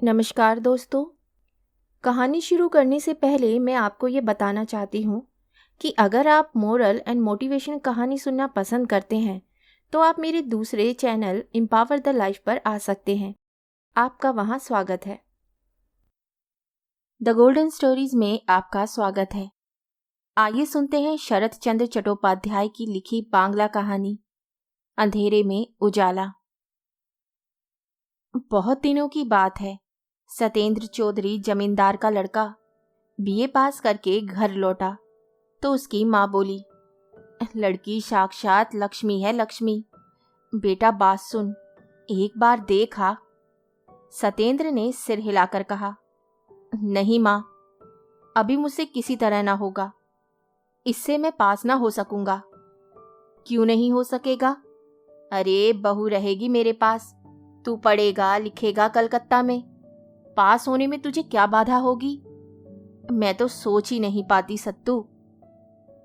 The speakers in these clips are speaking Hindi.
नमस्कार दोस्तों। कहानी शुरू करने से पहले मैं आपको ये बताना चाहती हूँ कि अगर आप मोरल एंड मोटिवेशन कहानी सुनना पसंद करते हैं तो आप मेरे दूसरे चैनल एम्पावर द लाइफ पर आ सकते हैं। आपका वहाँ स्वागत है। द गोल्डन स्टोरीज में आपका स्वागत है। आइए सुनते हैं शरत चंद्र चट्टोपाध्याय की लिखी बांग्ला कहानी अंधेरे में उजाला। बहुत दिनों की बात है। सतेंद्र चौधरी जमींदार का लड़का बीए पास करके घर लौटा तो उसकी माँ बोली, लड़की साक्षात लक्ष्मी है लक्ष्मी। बेटा बात सुन, एक बार देखा। सतेंद्र ने सिर हिलाकर कहा, नहीं माँ, अभी मुझसे किसी तरह ना होगा। इससे मैं पास ना हो सकूंगा। क्यों नहीं हो सकेगा? अरे बहू रहेगी मेरे पास, तू पढ़ेगा लिखेगा कलकत्ता में, पास होने में तुझे क्या बाधा होगी? मैं तो सोच ही नहीं पाती सत्तू।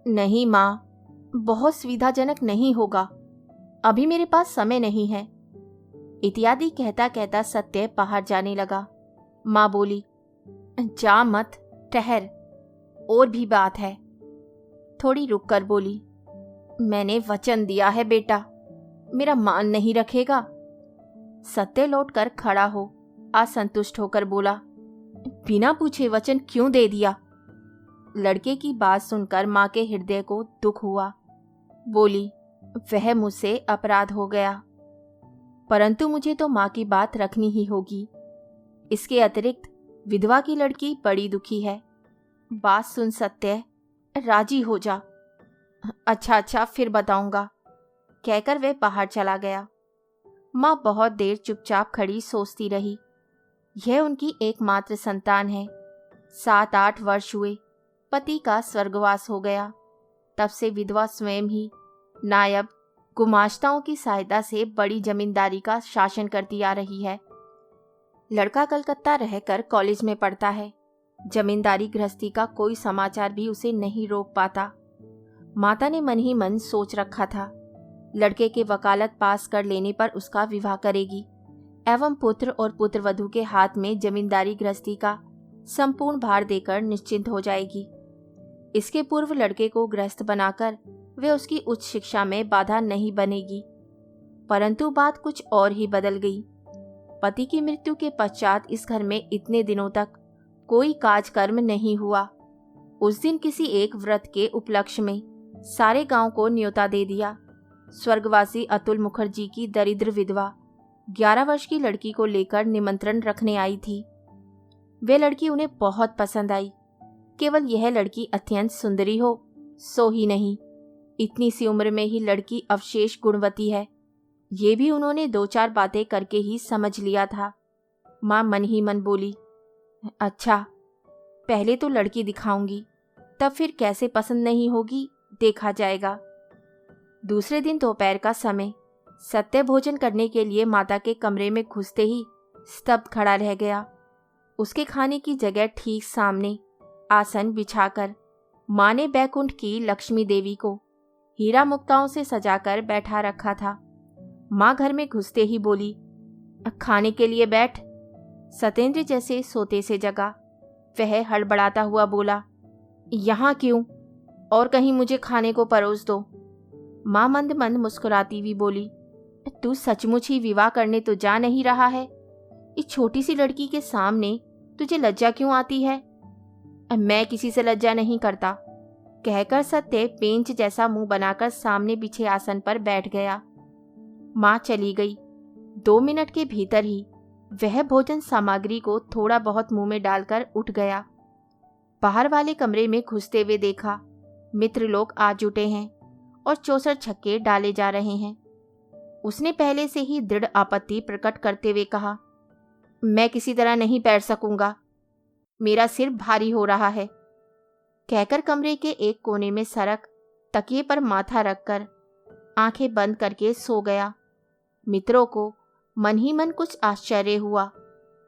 नहीं माँ, बहुत सुविधाजनक नहीं होगा, अभी मेरे पास समय नहीं है। इत्यादि कहता कहता सत्य बाहर जाने लगा। माँ बोली, जा मत, ठहर, और भी बात है। थोड़ी रुक कर बोली, मैंने वचन दिया है बेटा, मेरा मान नहीं रखेगा? सत्य लौटकर खड़ा हो असंतुष्ट होकर बोला, बिना पूछे वचन क्यों दे दिया? लड़के की बात सुनकर माँ के हृदय को दुख हुआ। बोली, वह मुझसे अपराध हो गया, परंतु मुझे तो माँ की बात रखनी ही होगी। इसके अतिरिक्त विधवा की लड़की बड़ी दुखी है। बात सुन सत्य, राजी हो जा। अच्छा फिर बताऊंगा, कहकर वह बाहर चला गया। माँ बहुत देर चुपचाप खड़ी सोचती रही। यह उनकी एकमात्र संतान है। 7-8 वर्ष हुए पति का स्वर्गवास हो गया। तब से विधवा स्वयं ही नायब गुमाश्ताओं की सहायता से बड़ी जमींदारी का शासन करती आ रही है। लड़का कलकत्ता रहकर कॉलेज में पढ़ता है। जमींदारी गृहस्थी का कोई समाचार भी उसे नहीं रोक पाता। माता ने मन ही मन सोच रखा था, लड़के के वकालत पास कर लेने पर उसका विवाह करेगी एवं पुत्र और पुत्रवधू के हाथ में जमींदारी गृहस्थी का संपूर्ण भार देकर निश्चिंत हो जाएगी। इसके पूर्व लड़के को गृहस्थ बनाकर वे उसकी उच्च शिक्षा में बाधा नहीं बनेगी। परंतु बात कुछ और ही बदल गई। पति की मृत्यु के पश्चात इस घर में इतने दिनों तक कोई काज कर्म नहीं हुआ। उस दिन किसी एक व्रत के उपलक्ष्य में सारे गांव को न्योता दे दिया। स्वर्गवासी अतुल मुखर्जी की दरिद्र विधवा 11 वर्ष की लड़की को लेकर निमंत्रण रखने आई थी। वे लड़की उन्हें बहुत पसंद आई। केवल यह लड़की अत्यंत सुंदरी हो सो ही नहीं, इतनी सी उम्र में ही लड़की अवशेष गुणवती है, ये भी उन्होंने 2-4 बातें करके ही समझ लिया था। माँ मन ही मन बोली, अच्छा पहले तो लड़की दिखाऊंगी, तब फिर कैसे पसंद नहीं होगी देखा जाएगा। दूसरे दिन दोपहर का समय। सत्य भोजन करने के लिए माता के कमरे में घुसते ही स्तब्ध खड़ा रह गया। उसके खाने की जगह ठीक सामने आसन बिछाकर माँ ने बैकुंठ की लक्ष्मी देवी को हीरा मुक्ताओं से सजाकर बैठा रखा था। माँ घर में घुसते ही बोली, खाने के लिए बैठ। सतेंद्र जैसे सोते से जगा। वह हड़बड़ाता हुआ बोला, यहाँ क्यों? और कहीं मुझे खाने को परोस दो। माँ मंद मंद मुस्कुराती हुई बोली, तू सचमुच ही विवाह करने तो जा नहीं रहा है? इस छोटी सी लड़की के सामने तुझे लज्जा क्यों आती है? मैं किसी से लज्जा नहीं करता, कहकर सत्य पेंच जैसा मुंह बनाकर सामने बिछे आसन पर बैठ गया। माँ चली गई। 2 मिनट के भीतर ही वह भोजन सामग्री को थोड़ा बहुत मुंह में डालकर उठ गया। बाहर वाले कमरे में घुसते हुए देखा, मित्र लोग आ जुटे हैं और 64 छक्के डाले जा रहे हैं। उसने पहले से ही दृढ़ आपत्ति प्रकट करते हुए कहा, मैं किसी तरह नहीं बैठ सकूंगा, मेरा सिर भारी हो रहा है। कहकर कमरे के एक कोने में सरक तकिए पर माथा रखकर आंखें बंद करके सो गया। मित्रों को मन ही मन कुछ आश्चर्य हुआ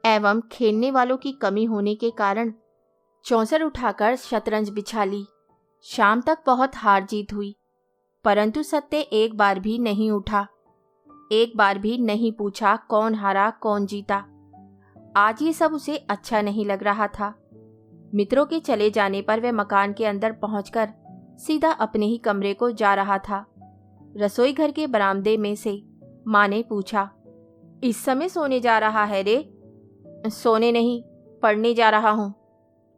एवं खेलने वालों की कमी होने के कारण चौसर उठाकर शतरंज बिछा ली। शाम तक बहुत हार जीत हुई, परंतु सत्य एक बार भी नहीं उठा, एक बार भी नहीं पूछा कौन हारा कौन जीता। आज ये सब उसे अच्छा नहीं लग रहा था। मित्रों के चले जाने पर वह मकान के अंदर पहुंचकर सीधा अपने ही कमरे को जा रहा था। रसोई घर के बरामदे में से माँ ने पूछा, इस समय सोने जा रहा है रे? सोने नहीं, पढ़ने जा रहा हूँ।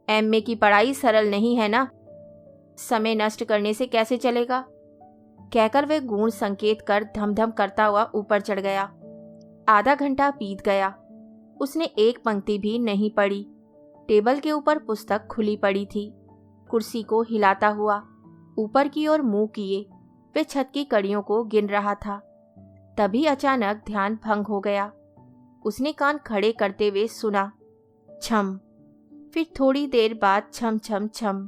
एमए की पढ़ाई सरल नहीं है ना, समय नष्ट करने से कैसे चलेगा? कहकर वह गूढ़ संकेत कर धमधम करता हुआ ऊपर चढ़ गया। आधा घंटा बीत गया, उसने एक पंक्ति भी नहीं पढ़ी। टेबल के ऊपर पुस्तक खुली पड़ी थी। कुर्सी को हिलाता हुआ ऊपर की ओर मुंह किए वे छत की कड़ियों को गिन रहा था। तभी अचानक ध्यान भंग हो गया। उसने कान खड़े करते हुए सुना, छम। फिर थोड़ी देर बाद छम छम छम।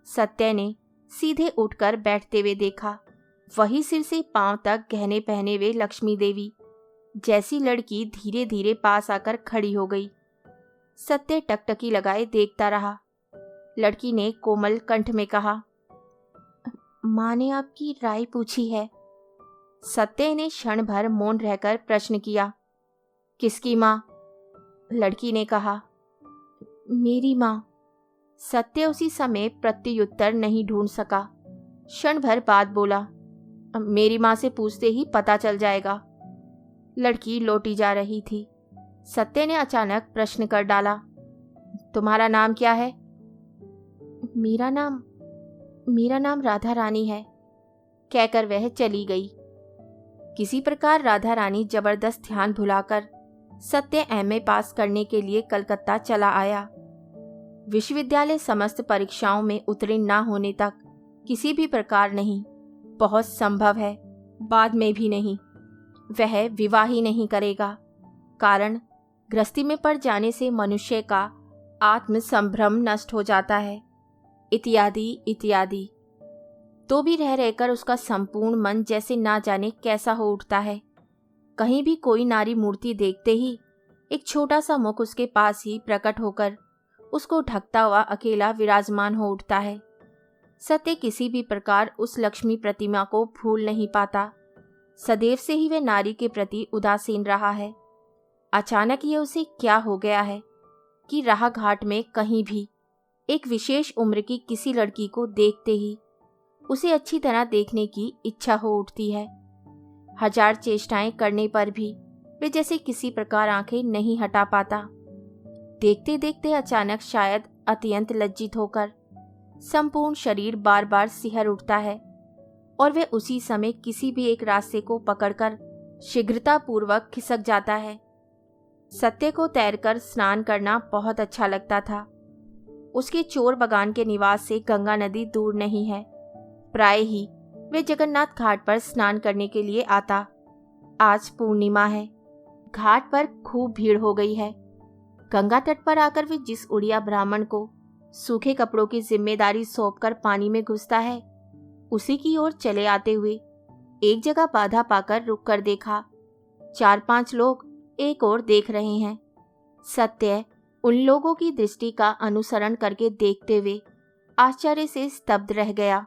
सत्य ने सीधे उठकर बैठते हुए देखा। वही सिर से पांव तक गहने पहने हुए लक्ष्मी देवी जैसी लड़की धीरे धीरे पास आकर खड़ी हो गई। सत्य टकटकी लगाए देखता रहा। लड़की ने कोमल कंठ में कहा, माँ ने आपकी राय पूछी है। सत्य ने क्षण भर मौन रहकर प्रश्न किया, किसकी माँ? लड़की ने कहा, मेरी माँ। सत्य उसी समय प्रत्युत्तर नहीं ढूंढ सका। क्षण भर बाद बोला, मेरी माँ से पूछते ही पता चल जाएगा। लड़की लौटी जा रही थी। सत्य ने अचानक प्रश्न कर डाला, तुम्हारा नाम क्या है? मेरा नाम राधा रानी है, कहकर वह चली गई। किसी प्रकार राधा रानी जबरदस्त ध्यान भुलाकर सत्य एमए पास करने के लिए कलकत्ता चला आया। विश्वविद्यालय समस्त परीक्षाओं में उत्तीर्ण न होने तक किसी भी प्रकार नहीं, बहुत संभव है बाद में भी नहीं। वह विवाह ही नहीं करेगा, कारण गृहस्थी में पड़ जाने से मनुष्य का आत्मसंभ्रम नष्ट हो जाता है, इत्यादि इत्यादि। तो भी रह रहकर उसका संपूर्ण मन जैसे ना जाने कैसा हो उठता है। कहीं भी कोई नारी मूर्ति देखते ही एक छोटा सा मुख उसके पास ही प्रकट होकर उसको ढकता हुआ अकेला विराजमान हो उठता है। सत्य किसी भी प्रकार उस लक्ष्मी प्रतिमा को भूल नहीं पाता। सदैव से ही वह नारी के प्रति उदासीन रहा है। अचानक ये उसे क्या हो गया है कि राह घाट में कहीं भी एक विशेष उम्र की किसी लड़की को देखते ही उसे अच्छी तरह देखने की इच्छा हो उठती है। हजार चेष्टाएं करने पर भी वे जैसे किसी प्रकार आंखें नहीं हटा पाता। देखते देखते अचानक शायद अत्यंत लज्जित होकर संपूर्ण शरीर बार बार सिहर उठता है और वह उसी समय किसी भी एक रास्ते को पकड़कर शीघ्रतापूर्वक खिसक जाता है। सत्य को तैरकर स्नान करना बहुत अच्छा लगता था। उसके चोर बगान के निवास से गंगा नदी दूर नहीं है। प्राय ही वे जगन्नाथ घाट पर स्नान करने के लिए आता। आज पूर्णिमा है, घाट पर खूब भीड़ हो गई है। गंगा तट पर आकर वे जिस उड़िया ब्राह्मण को सूखे कपड़ों की जिम्मेदारी सौंपकर पानी में घुसता है, उसी की ओर चले आते हुए एक जगह बाधा पाकर रुककर देखा। 4-5 लोग एक ओर देख रहे हैं। सत्य उन लोगों की दृष्टि का अनुसरण करके देखते हुए आश्चर्य से स्तब्ध रह गया।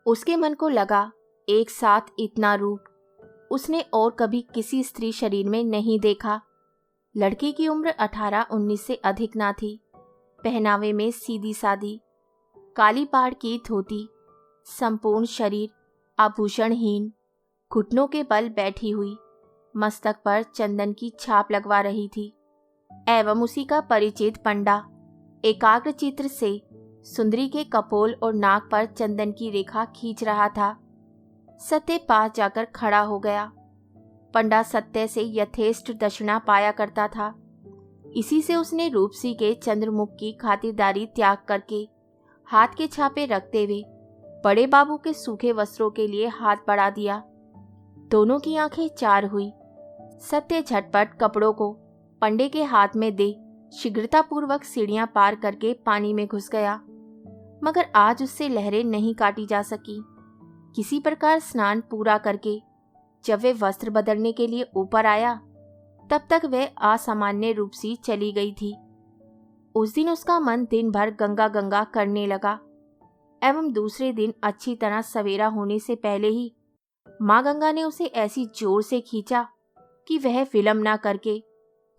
उसके मन को लगा, एक साथ इतना रूप उसने और कभी किसी स्त्री शरीर में नहीं देखा। लड़की की उम्र 18-19 से अधिक ना थी। पहनावे में सीधी सादी काली पाड़ की धोती, संपूर्ण शरीर आभूषणहीन, घुटनों के बल बैठी हुई, मस्तक पर चंदन की छाप लगवा रही थी। एवं उसी का परिचित पंडा एकाग्र चित्र से सुंदरी के कपोल और नाक पर चंदन की रेखा खींच रहा था। सत्य पास जाकर खड़ा हो गया। पंडा सत्य से यथेष्ट दक्षिणा पाया करता था। इसी से उसने रूपसी के चंद्रमुख की खातिरदारी त्याग करके हाथ के छापे रखते हुए बड़े बाबू के सूखे वस्त्रों के लिए हाथ बढ़ा दिया। दोनों की आंखें चार हुई। सत्य झटपट कपड़ों को पंडे के हाथ में दे शीघ्रतापूर्वक सीढ़ियां पार करके पानी में घुस गया। मगर आज उससे लहरें नहीं काटी जा सकी। किसी प्रकार स्नान पूरा करके जब वे वस्त्र बदलने के लिए ऊपर आया, तब तक वह असामान्य रूप से चली गई थी। उस दिन उसका मन दिन भर गंगा गंगा करने लगा एवं दूसरे दिन अच्छी तरह सवेरा होने से पहले ही माँ गंगा ने उसे ऐसी जोर से खींचा कि वह विलंब न करके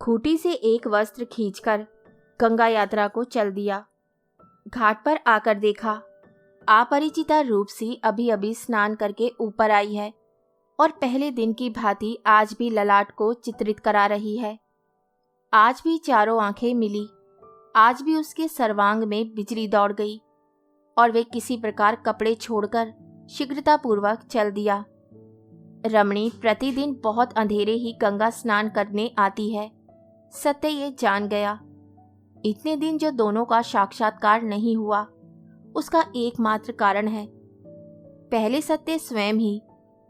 खूंटी से एक वस्त्र खींचकर गंगा यात्रा को चल दिया। घाट पर आकर देखा, अपरिचिता रूपसी अभी अभी स्नान करके ऊपर आई है और पहले दिन की भांति आज भी ललाट को चित्रित करा रही है। आज भी चारों आंखें मिली, आज भी उसके सर्वांग में बिजली दौड़ गई और वे किसी प्रकार कपड़े छोड़कर शीघ्रतापूर्वक चल दिया। रमणी प्रतिदिन बहुत अंधेरे ही गंगा स्नान करने आती है, सत्य ये जान गया। इतने दिन जो दोनों का साक्षात्कार नहीं हुआ, उसका एकमात्र कारण है। पहले सत्य स्वयं ही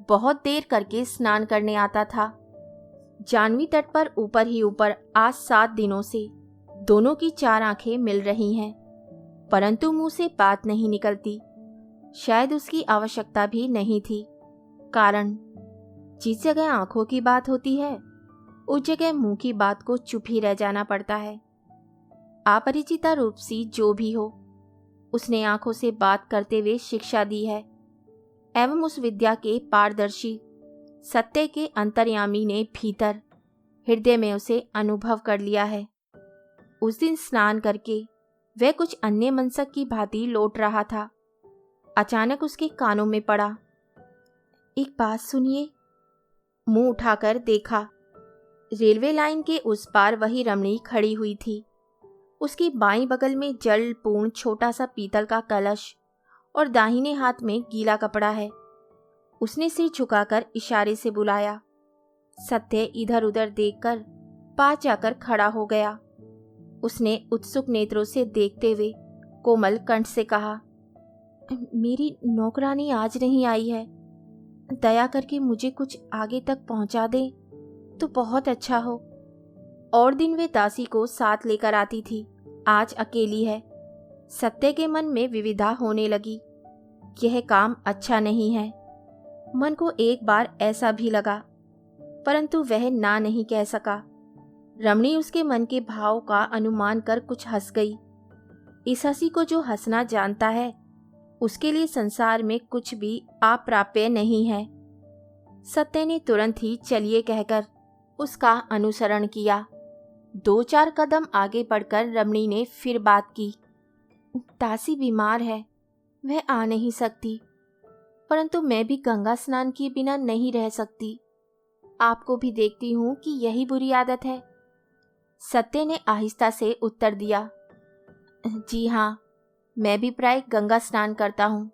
बहुत देर करके स्नान करने आता था। जाह्नवी तट पर ऊपर ही ऊपर आज 7 दिनों से दोनों की 4 आंखें मिल रही हैं, परंतु मुंह से बात नहीं निकलती। शायद उसकी आवश्यकता भी नहीं थी, कारण जिस जगह आंखों की बात होती है उस जगह मुंह की बात को चुप ही रह जाना पड़ता है। अपरिचिता रूपसी जो भी हो, उसने आंखों से बात करते हुए शिक्षा दी है एवं उस विद्या के पारदर्शी सत्य के अंतर्यामी ने भीतर हृदय में उसे अनुभव कर लिया है। उस दिन स्नान करके वह कुछ अन्य मनसक की भांति लौट रहा था। अचानक उसके कानों में पड़ा, एक बात सुनिए। मुंह उठाकर देखा, रेलवे लाइन के उस पार वही रमणी खड़ी हुई थी। उसकी बाईं बगल में जलपूर्ण छोटा सा पीतल का कलश और दाहिने हाथ में गीला कपड़ा है। उसने सिर झुकाकर इशारे से बुलाया। सत्य इधर उधर देखकर पास जाकर खड़ा हो गया। उसने उत्सुक नेत्रों से देखते हुए कोमल कंठ से कहा, मेरी नौकरानी आज नहीं आई है, दया करके मुझे कुछ आगे तक पहुंचा दे तो बहुत अच्छा हो। और दिन वे दासी को साथ लेकर आती थी, आज अकेली है। सत्य के मन में विविधा होने लगी, यह काम अच्छा नहीं है। मन को एक बार ऐसा भी लगा, परंतु वह ना नहीं कह सका। रमणी उसके मन के भाव का अनुमान कर कुछ हंस गई। इस हंसी को जो हंसना जानता है, उसके लिए संसार में कुछ भी अप्राप्य नहीं है। सत्य ने तुरंत ही चलिए कहकर उसका अनुसरण किया। 2-4 कदम आगे बढ़कर रमणी ने फिर बात की, दासी बीमार है, वह आ नहीं सकती, परंतु मैं भी गंगा स्नान किए बिना नहीं रह सकती। आपको भी देखती हूँ कि यही बुरी आदत है। सत्य ने आहिस्ता से उत्तर दिया, जी हाँ, मैं भी प्राय गंगा स्नान करता हूँ।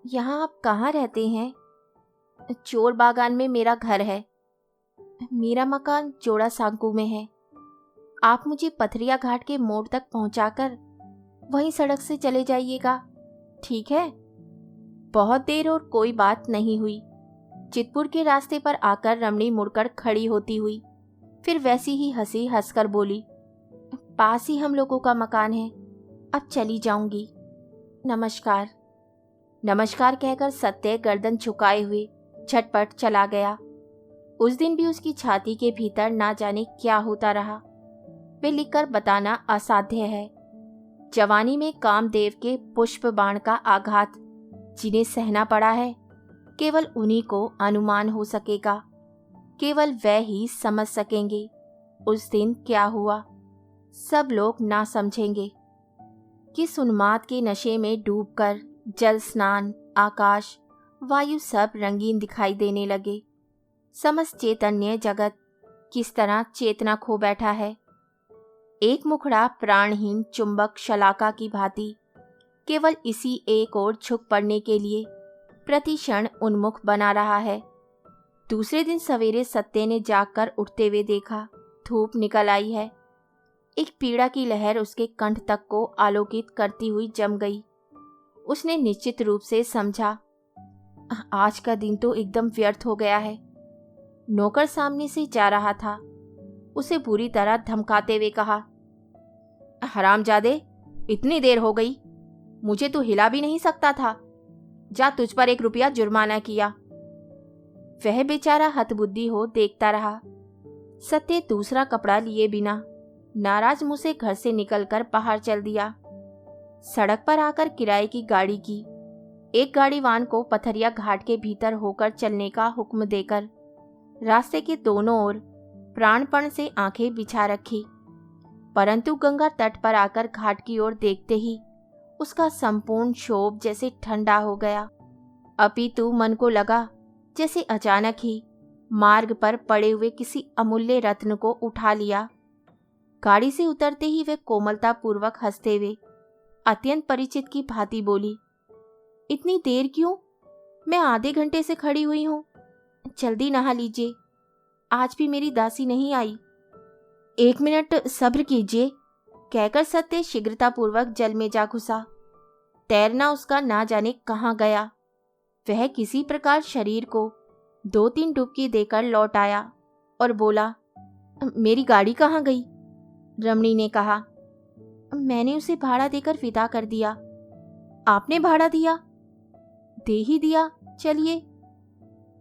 यहाँ आप कहाँ रहते हैं? चोर बागान में मेरा घर है। मेरा मकान जोड़ा सांकू में है। आप मुझे पथरिया घाट के मोड़ तक पहुंचाकर वहीं सड़क से चले जाइएगा, ठीक है? बहुत देर और कोई बात नहीं हुई। चितपुर के रास्ते पर आकर रमणी मुड़कर खड़ी होती हुई फिर वैसी ही हंसी हंसकर बोली, पास ही हम लोगों का मकान है, अब चली जाऊंगी। नमस्कार। नमस्कार कहकर सत्य गर्दन झुकाए हुए झटपट चला गया। उस दिन भी उसकी छाती के भीतर ना जाने क्या होता रहा, वे लिखकर बताना असाध्य है। जवानी में कामदेव के पुष्प बाण का आघात जिन्हें सहना पड़ा है, केवल उन्हीं को अनुमान हो सकेगा, केवल वह ही समझ सकेंगे उस दिन क्या हुआ। सब लोग ना समझेंगे कि उन्माद के नशे में डूबकर जल स्नान, आकाश, वायु सब रंगीन दिखाई देने लगे। समस्त चैतन्य जगत किस तरह चेतना खो बैठा है। एक मुखड़ा प्राणहीन चुंबक शलाका की भांति केवल इसी एक ओर झुक पड़ने के लिए प्रति क्षण उन्मुख बना रहा है। दूसरे दिन सवेरे सत्य ने जागकर उठते हुए देखा, धूप निकल आई है। एक पीड़ा की लहर उसके कंठ तक को आलोकित करती हुई जम गई। उसने निश्चित रूप से समझा, आज का दिन तो एकदम व्यर्थ हो गया है। नौकर सामने से जा रहा था, उसे बुरी तरह धमकाते हुए कहा, हरामजादे, इतनी देर हो गई, मुझे तू हिला भी नहीं सकता था। जा, तुझ पर 1 रुपया जुर्माना किया। वह बेचारा हतबुद्धि हो देखता रहा। सत्य दूसरा कपड़ा लिए बिना नाराज मुंह से घर से निकलकर बाहर चल दिया। सड़क पर आकर किराए की गाड़ी की। एक गाड़ीवान को पथरिया घाट के भीतर होकर चलने का हुक्म देकर रास्ते के दोनों ओर प्राणपण से आंखें बिछा रखी, परंतु गंगा तट पर आकर घाट की ओर देखते ही उसका संपूर्ण क्षोभ जैसे ठंडा हो गया। अपितु मन को लगा जैसे अचानक ही मार्ग पर पड़े हुए किसी अमूल्य रत्न को उठा लिया। गाड़ी से उतरते ही वह कोमलता पूर्वक हंसते हुए अत्यंत परिचित की भांति बोली, इतनी देर क्यों? मैं आधे घंटे से खड़ी हुई हूँ। जल्दी नहा लीजिए, आज भी मेरी दासी नहीं आई। 1 मिनट सब्र कीजिए, कहकर सत्य शीघ्रतापूर्वक जल में जा घुसा। तैरना उसका ना जाने कहाँ गया। वह किसी प्रकार शरीर को 2-3 डुबकी देकर लौट आया और बोला, मेरी गाड़ी कहाँ गई? रमणी ने कहा, मैंने उसे भाड़ा देकर विदा कर दिया। आपने भाड़ा दिया? दे ही दिया, चलिए,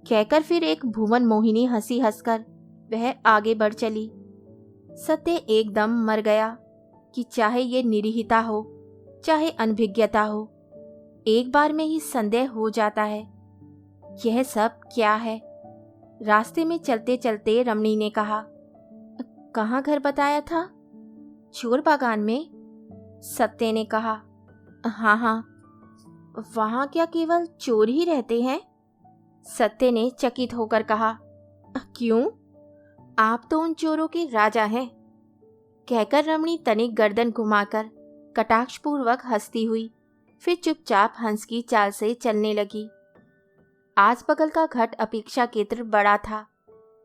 कहकर फिर एक भुवन मोहिनी हंसी हंसकर वह आगे बढ़ चली। सत्य एकदम मर गया कि चाहे ये निरीहता हो, चाहे अनभिज्ञता हो, एक बार में ही संदेह हो जाता है। यह सब क्या है? रास्ते में चलते चलते रमणी ने कहा, कहाँ घर बताया था? चोर बागान में? सत्य ने कहा, हाँ हाँ। वहाँ क्या केवल चोर ही रहते हैं? सत्य ने चकित होकर कहा, क्यों? आप तो उन चोरों के राजा हैं। कहकर रमणी तनिक गर्दन घुमाकर कटाक्षपूर्वक हंसती हुई फिर चुपचाप हंस की चाल से चलने लगी। आज बगल का घट अपेक्षाकृत बड़ा था।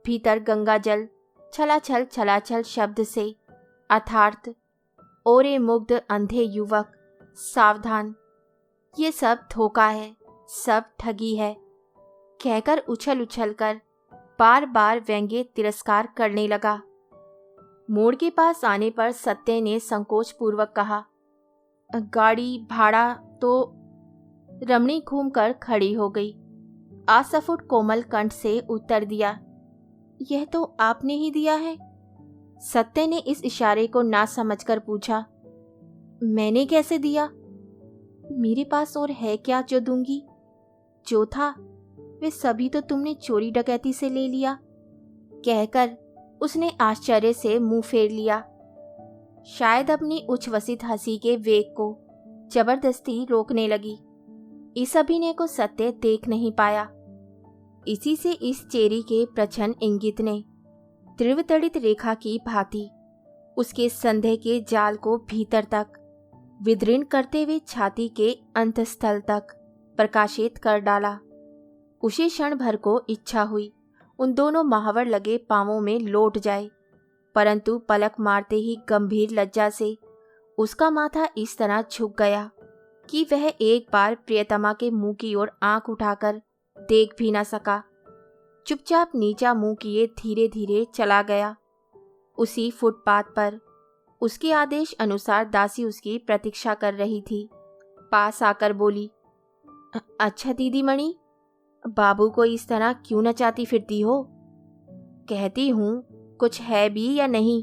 भीतर गंगा जल छलाछल शब्द से अर्थात ओरे मुग्ध अंधे युवक, सावधान, ये सब धोखा है, सब ठगी है, कहकर उछल उछल कर बार बार व्यंग्य तिरस्कार करने लगा। मोड़ के पास आने पर सत्य ने संकोच पूर्वक कहा, गाड़ी भाड़ा तो। रमणी घूमकर खड़ी हो गई। असफुट कोमल कंठ से उत्तर दिया, यह तो आपने ही दिया है। सत्य ने इस इशारे को ना समझकर पूछा, मैंने कैसे दिया? मेरे पास और है क्या जो दूंगी? जो था वे सभी तो तुमने चोरी डकैती से ले लिया। कहकर उसने आश्चर्य से मुंह फेर लिया। शायद अपनी उच्छ्वसित हंसी के वेग को जबरदस्ती रोकने लगी। इस अभिनय को सत्य देख नहीं पाया। इसी से इस चेरी के प्रच्छन्न इंगित ने त्रिवतड़ित रेखा की भांति उसके संदेह के जाल को भीतर तक विदीर्ण करते हुए छाती के अंतस्थल तक प्रकाशित कर डाला। उसे क्षण भर को इच्छा हुई उन दोनों महावर लगे पांवों में लौट जाए, परंतु पलक मारते ही गंभीर लज्जा से उसका माथा इस तरह झुक गया कि वह एक बार प्रियतमा के मुंह की ओर आंख उठाकर देख भी न सका। चुपचाप नीचा मुंह किए धीरे धीरे चला गया। उसी फुटपाथ पर उसके आदेश अनुसार दासी उसकी प्रतीक्षा कर रही थी। पास आकर बोली, अच्छा दीदी मणि, बाबू को इस तरह क्यों नचाती फिरती हो? कहती हूँ कुछ है भी या नहीं?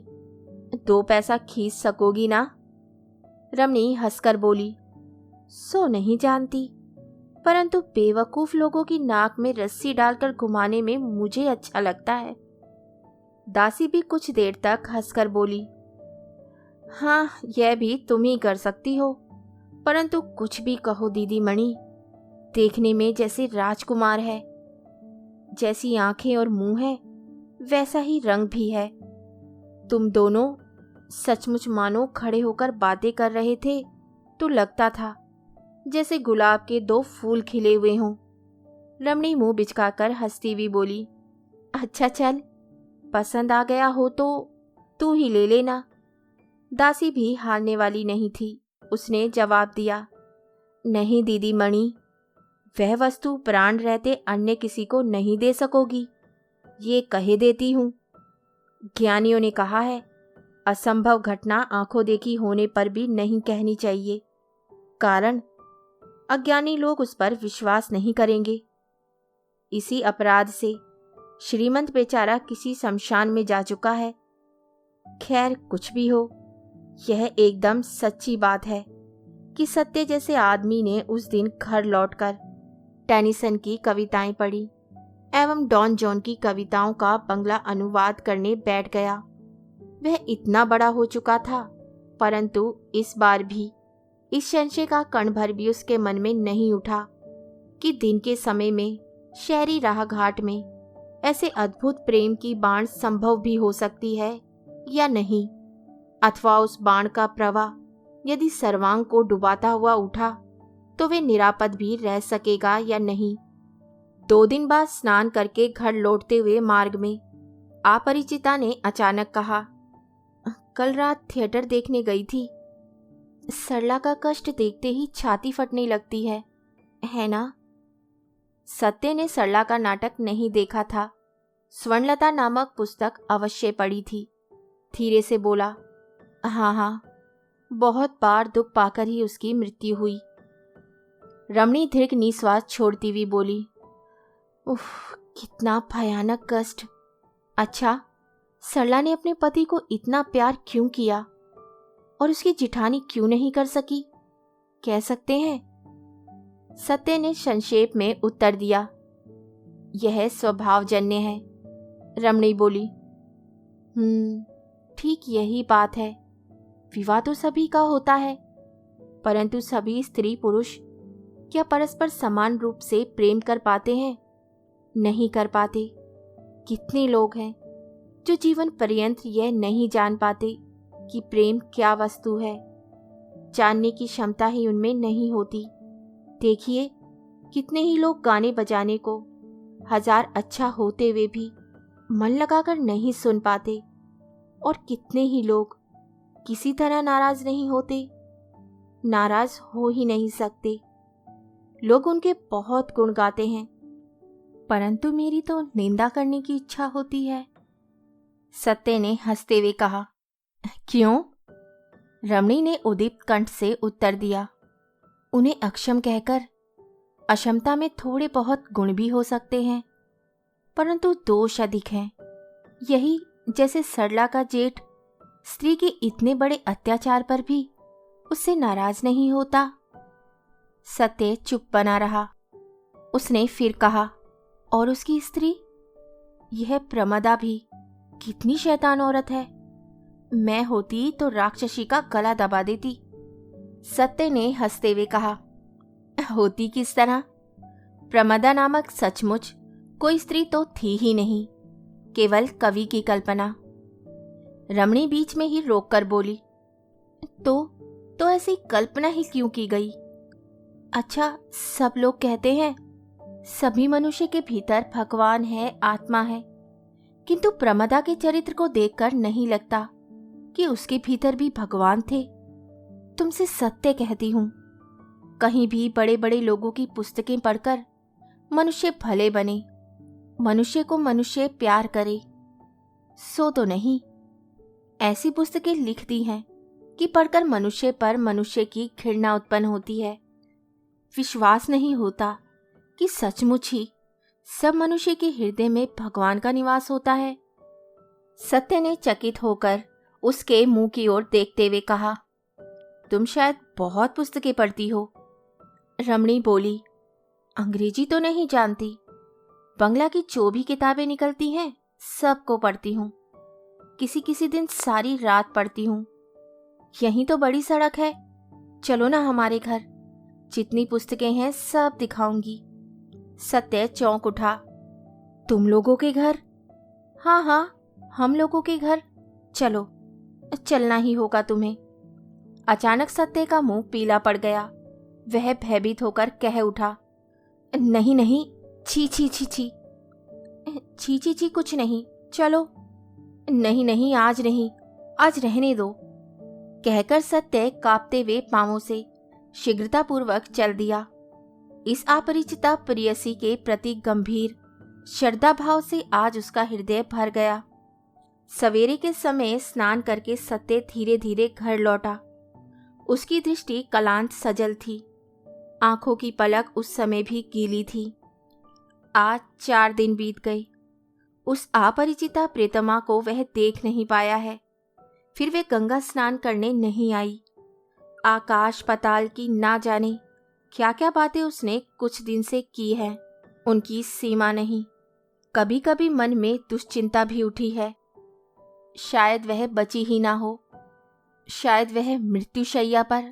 2 पैसा खींच सकोगी ना? रमणी हंसकर बोली, सो नहीं जानती, परंतु बेवकूफ लोगों की नाक में रस्सी डालकर घुमाने में मुझे अच्छा लगता है। दासी भी कुछ देर तक हंसकर बोली, हाँ यह भी तुम ही कर सकती हो, परंतु कुछ भी कहो दीदी मणि, देखने में जैसे राजकुमार है। जैसी आंखें और मुंह है वैसा ही रंग भी है। तुम दोनों सचमुच मानो खड़े होकर बातें कर रहे थे तो लगता था जैसे गुलाब के 2 फूल खिले हुए हों। रमणी मुंह बिचकाकर हंसती हुई बोली, अच्छा चल, पसंद आ गया हो तो तू ही ले लेना। दासी भी हारने वाली नहीं थी। उसने जवाब दिया, नहीं दीदी मणि, वह वस्तु प्राण रहते अन्य किसी को नहीं दे सकोगी, ये कहे देती हूँ। ज्ञानियों ने कहा है, असंभव घटना आंखों देखी होने पर भी नहीं कहनी चाहिए, कारण अज्ञानी लोग उस पर विश्वास नहीं करेंगे। इसी अपराध से श्रीमंत बेचारा किसी शमशान में जा चुका है। खैर कुछ भी हो, यह एकदम सच्ची बात है कि सत्य जैसे आदमी ने उस दिन घर लौटकर टेनिसन की कविताएं पढ़ी। एवं डॉन जॉन की कविताओं का बंगला अनुवाद करने बैठ गया। वह इतना बड़ा हो चुका था, परंतु इस बार भी इस संशय का कण भर भी उसके मन में नहीं उठा कि दिन के समय में शहरी राह घाट में ऐसे अद्भुत प्रेम की बाण संभव भी हो सकती है या नहीं, अथवा उस बाण का प्रवाह यदि सर्वांग को डुबाता हुआ उठा तो वे निरापद भी रह सकेगा या नहीं। 2 दिन बाद स्नान करके घर लौटते हुए मार्ग में अपरिचिता ने अचानक कहा, कल रात थिएटर देखने गई थी। सरला का कष्ट देखते ही छाती फटने लगती है ना? सत्य ने सरला का नाटक नहीं देखा था, स्वर्णलता नामक पुस्तक अवश्य पढ़ी थी। धीरे से बोला, हाँ, बहुत बार दुख पाकर ही उसकी मृत्यु हुई। रमणी दीर्घ निश्वास छोड़ती हुई बोली, उफ, कितना भयानक कष्ट। अच्छा, सरला ने अपने पति को इतना प्यार क्यों किया और उसकी जिठानी क्यों नहीं कर सकी, कह सकते हैं? सत्य ने संक्षेप में उत्तर दिया, यह स्वभावजन्य है। रमणी बोली, ठीक यही बात है। विवाह तो सभी का होता है, परंतु सभी स्त्री पुरुष क्या परस्पर समान रूप से प्रेम कर पाते हैं? नहीं कर पाते। कितने लोग हैं जो जीवन पर्यंत यह नहीं जान पाते कि प्रेम क्या वस्तु है। जानने की क्षमता ही उनमें नहीं होती। देखिए, कितने ही लोग गाने बजाने को 1000 अच्छा होते हुए भी मन लगाकर नहीं सुन पाते, और कितने ही लोग किसी तरह नाराज नहीं होते, नाराज हो ही नहीं सकते। लोग उनके बहुत गुण गाते हैं, परंतु मेरी तो निंदा करने की इच्छा होती है। सत्य ने हंसते हुए कहा, क्यों? रमणी ने उदित कंठ से उत्तर दिया, उन्हें अक्षम कहकर अक्षमता में थोड़े बहुत गुण भी हो सकते हैं, परंतु दोष अधिक हैं। यही जैसे सरला का जेठ स्त्री के इतने बड़े अत्याचार पर भी उससे नाराज नहीं होता। सत्य चुप बना रहा। उसने फिर कहा, और उसकी स्त्री यह प्रमदा भी कितनी शैतान औरत है। मैं होती तो राक्षसी का गला दबा देती। सत्य ने हंसते हुए कहा, होती किस तरह? प्रमदा नामक सचमुच कोई स्त्री तो थी ही नहीं, केवल कवि की कल्पना। रमणी बीच में ही रोककर बोली, तो ऐसी कल्पना ही क्यों की गई? अच्छा, सब लोग कहते हैं सभी मनुष्य के भीतर भगवान है, आत्मा है, किंतु प्रमदा के चरित्र को देखकर नहीं लगता कि उसके भीतर भी भगवान थे। तुमसे सत्य कहती हूं, कहीं भी बड़े बड़े लोगों की पुस्तकें पढ़कर मनुष्य भले बने, मनुष्य को मनुष्य प्यार करे, सो तो नहीं। ऐसी पुस्तकें लिखती हैं कि पढ़कर मनुष्य पर मनुष्य की घृणा उत्पन्न होती है। विश्वास नहीं होता कि सचमुच ही सब मनुष्य के हृदय में भगवान का निवास होता है। सत्य ने चकित होकर उसके मुंह की ओर देखते हुए कहा, तुम शायद बहुत पुस्तकें पढ़ती हो। रमणी बोली, अंग्रेजी तो नहीं जानती, बंगला की जो भी किताबें निकलती हैं सबको पढ़ती हूँ। किसी किसी दिन सारी रात पढ़ती हूँ। यहीं तो बड़ी सड़क है, चलो ना हमारे घर, जितनी पुस्तकें हैं सब दिखाऊंगी। सत्य चौंक उठा, तुम लोगों के घर? हाँ, हम लोगों के घर। चलो, चलना ही होगा तुम्हें। अचानक सत्य का मुंह पीला पड़ गया। वह भयभीत होकर कह उठा, नहीं, छी, कुछ नहीं, चलो। नहीं, आज नहीं, आज रहने दो, कहकर सत्य कांपते हुए पांवों से शीघ्रतापूर्वक चल दिया। इस अपरिचिता प्रेयसी के प्रति गंभीर श्रद्धा भाव से आज उसका हृदय भर गया। सवेरे के समय स्नान करके सत्य धीरे धीरे घर लौटा। उसकी दृष्टि कलांत सजल थी, आंखों की पलक उस समय भी गीली थी। आज 4 दिन बीत गए। उस अपरिचिता प्रेतमा को वह देख नहीं पाया है। फिर वे गंगा स्नान करने नहीं आई। आकाश पताल की ना जाने क्या क्या बातें उसने कुछ दिन से की हैं, उनकी सीमा नहीं। कभी कभी मन में दुश्चिंता भी उठी है। शायद वह बची ही ना हो, शायद वह मृत्युशैया पर।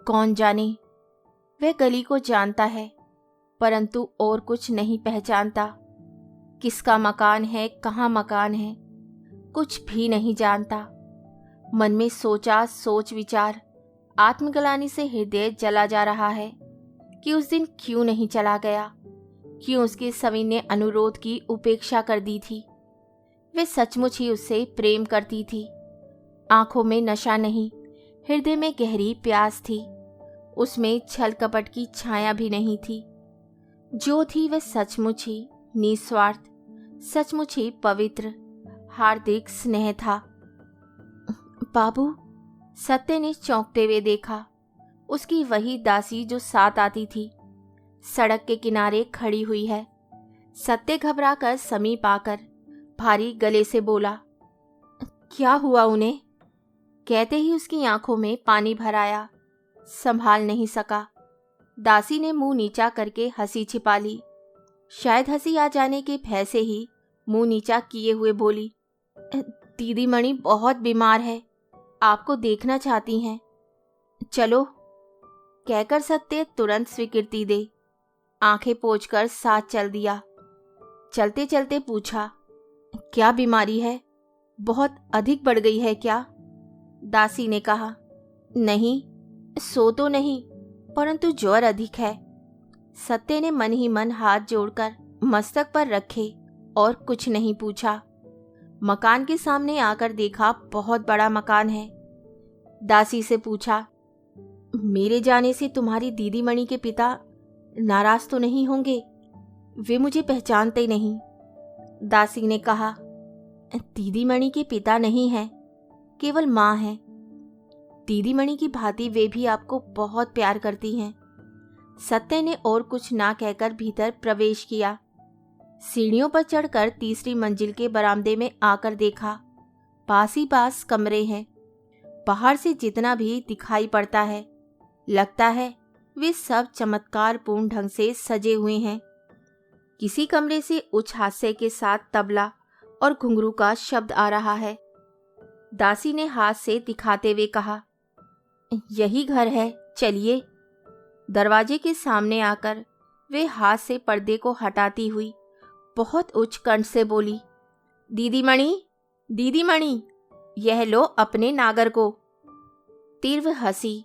कौन जाने। वह गली को जानता है, परंतु और कुछ नहीं पहचानता। किसका मकान है, कहाँ मकान है, कुछ भी नहीं जानता। मन में सोचा सोच विचार आत्मग्लानि से हृदय जला जा रहा है कि उस दिन क्यों नहीं चला गया, क्यों उसके सविनय अनुरोध की उपेक्षा कर दी थी। वे सचमुच ही उससे प्रेम करती थी। आंखों में नशा नहीं, हृदय में गहरी प्यास थी। उसमें छल कपट की छाया भी नहीं थी। जो थी वह सचमुच ही निस्वार्थ, सचमुच ही पवित्र, हार्दिक स्नेह था। बाबू, सत्य ने चौंकते हुए देखा। उसकी वही दासी जो साथ आती थी सड़क के किनारे खड़ी हुई है। सत्य घबराकर समीप आकर भारी गले से बोला, क्या हुआ उन्हें? कहते ही उसकी आंखों में पानी भर आया। संभाल नहीं सका। दासी ने मुंह नीचा करके हंसी छिपा ली। शायद हंसी आ जाने के भय से ही मुंह नीचा किए हुए बोली, दीदी मणि बहुत बीमार है, आपको देखना चाहती हैं। चलो। कहकर सत्य तुरंत स्वीकृति दे आंखें पोंछकर साथ चल दिया। चलते चलते पूछा, क्या बीमारी है? बहुत अधिक बढ़ गई है क्या? दासी ने कहा, नहीं, सो तो नहीं, परंतु ज्वर अधिक है। सत्य ने मन ही मन हाथ जोड़कर मस्तक पर रखे और कुछ नहीं पूछा। मकान के सामने आकर देखा बहुत बड़ा मकान है। दासी से पूछा, मेरे जाने से तुम्हारी दीदी मणि के पिता नाराज तो नहीं होंगे? वे मुझे पहचानते नहीं। दासी ने कहा, दीदी मणि के पिता नहीं हैं, केवल माँ है। दीदी मणि की भांति वे भी आपको बहुत प्यार करती हैं। सत्य ने और कुछ ना कहकर भीतर प्रवेश किया। सीढ़ियों पर चढ़कर तीसरी मंजिल के बरामदे में आकर देखा, पास ही पास कमरे हैं। बाहर से जितना भी दिखाई पड़ता है, लगता है वे सब चमत्कारपूर्ण ढंग से सजे हुए हैं। किसी कमरे से उच्च हास्य के साथ तबला और घुंघरू का शब्द आ रहा है। दासी ने हाथ से दिखाते हुए कहा, यही घर है, चलिए। दरवाजे के सामने आकर वे हाथ से पर्दे को हटाती हुई बहुत उच्च कंठ से बोली, दीदी मणि, दीदी मणि, यह लो अपने नागर को। तीव्र हंसी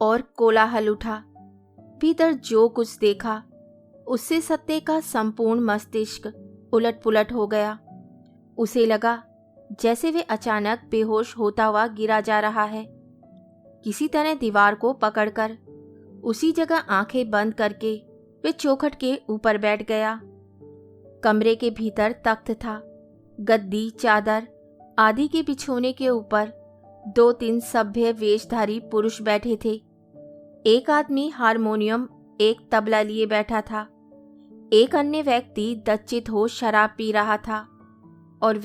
और कोलाहल उठा। भीतर जो कुछ देखा उससे सत्य का संपूर्ण मस्तिष्क उलट पुलट हो गया। उसे लगा जैसे वे अचानक बेहोश होता हुआ गिरा जा रहा है। किसी तरह दीवार को पकड़कर उसी जगह आंखें बंद करके वे चौखट के ऊपर बैठ गया। कमरे के भीतर तख्त था। गद्दी, चादर आदि के बिछोने के ऊपर 2-3 सभ्य वेशधारी पुरुष बैठे थे। एक आदमी हारमोनियम, एक तबला लिए बैठा था। एक अन्य व्यक्ति दच्चित हो शराब पी रहा था और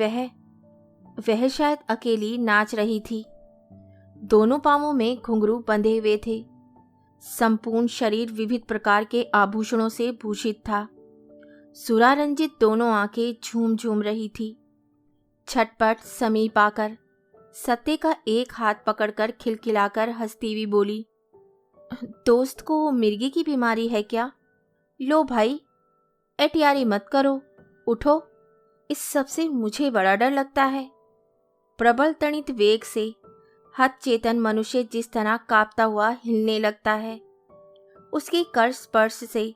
वह शायद अकेली नाच रही थी। दोनों पांवों में घुंघरू बंधे हुए थे। संपूर्ण शरीर विविध प्रकार के आभूषणों से भूषित था। सुरारंजित दोनों आंखें झूम झूम रही थी। छटपट समीप आकर सत्य का एक हाथ पकड़कर खिलखिलाकर हंसती हुई बोली, दोस्त को मिर्गी की बीमारी है क्या? लो भाई, एटियारी मत करो, उठो। इस सब से मुझे बड़ा डर लगता है। प्रबल तणित वेग से हतचेतन मनुष्य जिस तरह कांपता हुआ हिलने लगता है, उसके कर स्पर्श से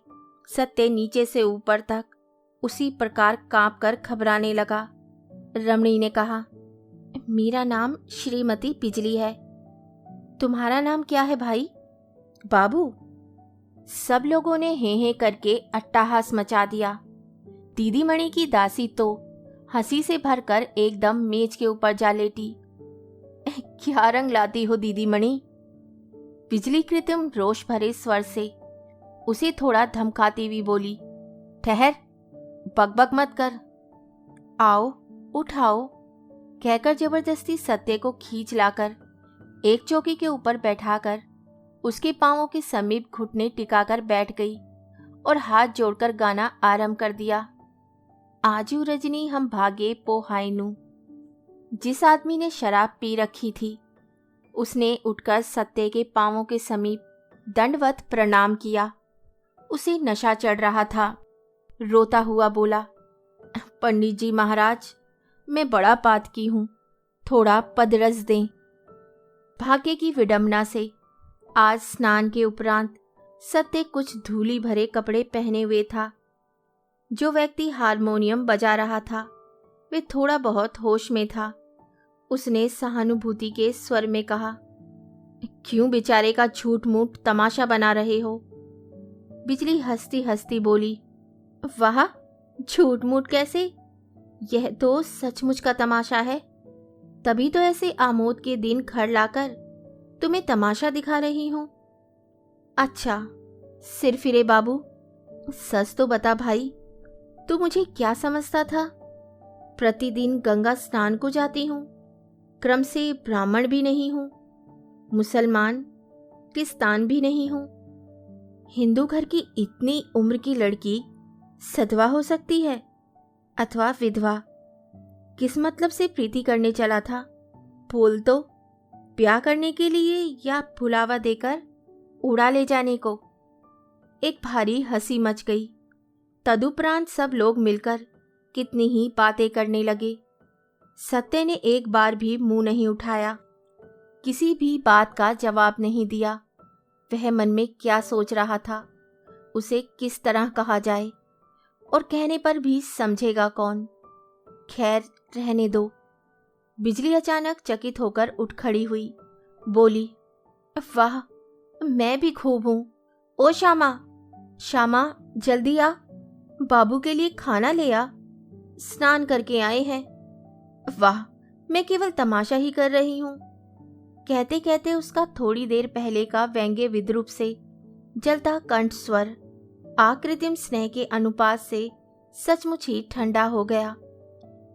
सत्य नीचे से ऊपर तक उसी प्रकार कांपकर घबराने लगा। रमणी ने कहा, मेरा नाम श्रीमती बिजली है। तुम्हारा नाम क्या है भाई? बाबू। सब लोगों ने हे हे करके अट्टाहास मचा दिया। दीदी मणि की दासी तो हंसी से भरकर एकदम मेज के ऊपर जा लेटी। क्या रंग लाती हो दीदी मणि? बिजली कृत्रिम रोष भरे स्वर से उसे थोड़ा धमकाती हुई बोली, ठहर, बकबक मत कर, आओ उठाओ। कहकर जबरदस्ती सत्य को खींच लाकर एक चौकी के ऊपर बैठाकर उसके पांवों के समीप घुटने टिकाकर बैठ गई और हाथ जोड़कर गाना आरंभ कर दिया। आजू रजनी हम भागे पोहाइनु। जिस आदमी ने शराब पी रखी थी उसने उठकर सत्य के पांवों के समीप दंडवत प्रणाम किया। उसे नशा चढ़ रहा था। रोता हुआ बोला, पंडित जी महाराज, मैं बड़ा पातकी हूँ, थोड़ा पदरस दें। भाग्य की विडंबना से आज स्नान के उपरांत सत्य कुछ धूली भरे कपड़े पहने हुए था। जो व्यक्ति हारमोनियम बजा रहा था वे थोड़ा बहुत होश में था। उसने सहानुभूति के स्वर में कहा, क्यों बेचारे का झूठ मूठ तमाशा बना रहे हो? बिजली हंसती हंसती बोली, वाह, झूठ मूठ कैसे? यह तो सचमुच का तमाशा है। तभी तो ऐसे आमोद के दिन घर लाकर तुम्हें तमाशा दिखा रही हूं। अच्छा, सिर फिरे बाबू, सच तो बता भाई, तू मुझे क्या समझता था? प्रतिदिन गंगा स्नान को जाती हूँ, क्रम से ब्राह्मण भी नहीं हूँ, मुसलमान क्रिस्तान भी नहीं हूँ। हिंदू घर की इतनी उम्र की लड़की सधवा हो सकती है अथवा विधवा? किस मतलब से प्रीति करने चला था? बोल तो, ब्याह करने के लिए या भुलावा देकर उड़ा ले जाने को? एक भारी हंसी मच गई। तदुपरांत सब लोग मिलकर कितनी ही बातें करने लगे। सत्य ने एक बार भी मुंह नहीं उठाया, किसी भी बात का जवाब नहीं दिया। वह मन में क्या सोच रहा था, उसे किस तरह कहा जाए, और कहने पर भी समझेगा कौन? खैर, रहने दो। बिजली अचानक चकित होकर उठ खड़ी हुई, बोली, वाह, मैं भी खूब हूं। ओ श्यामा, श्यामा, जल्दी आ, बाबू के लिए खाना ले आ, स्नान करके आए हैं। वाह, मैं केवल तमाशा ही कर रही हूं। कहते कहते उसका थोड़ी देर पहले का व्यंग्य विद्रूप से जलता कंठ स्वर आकृतिम स्नेह के अनुपात से सचमुच ही ठंडा हो गया।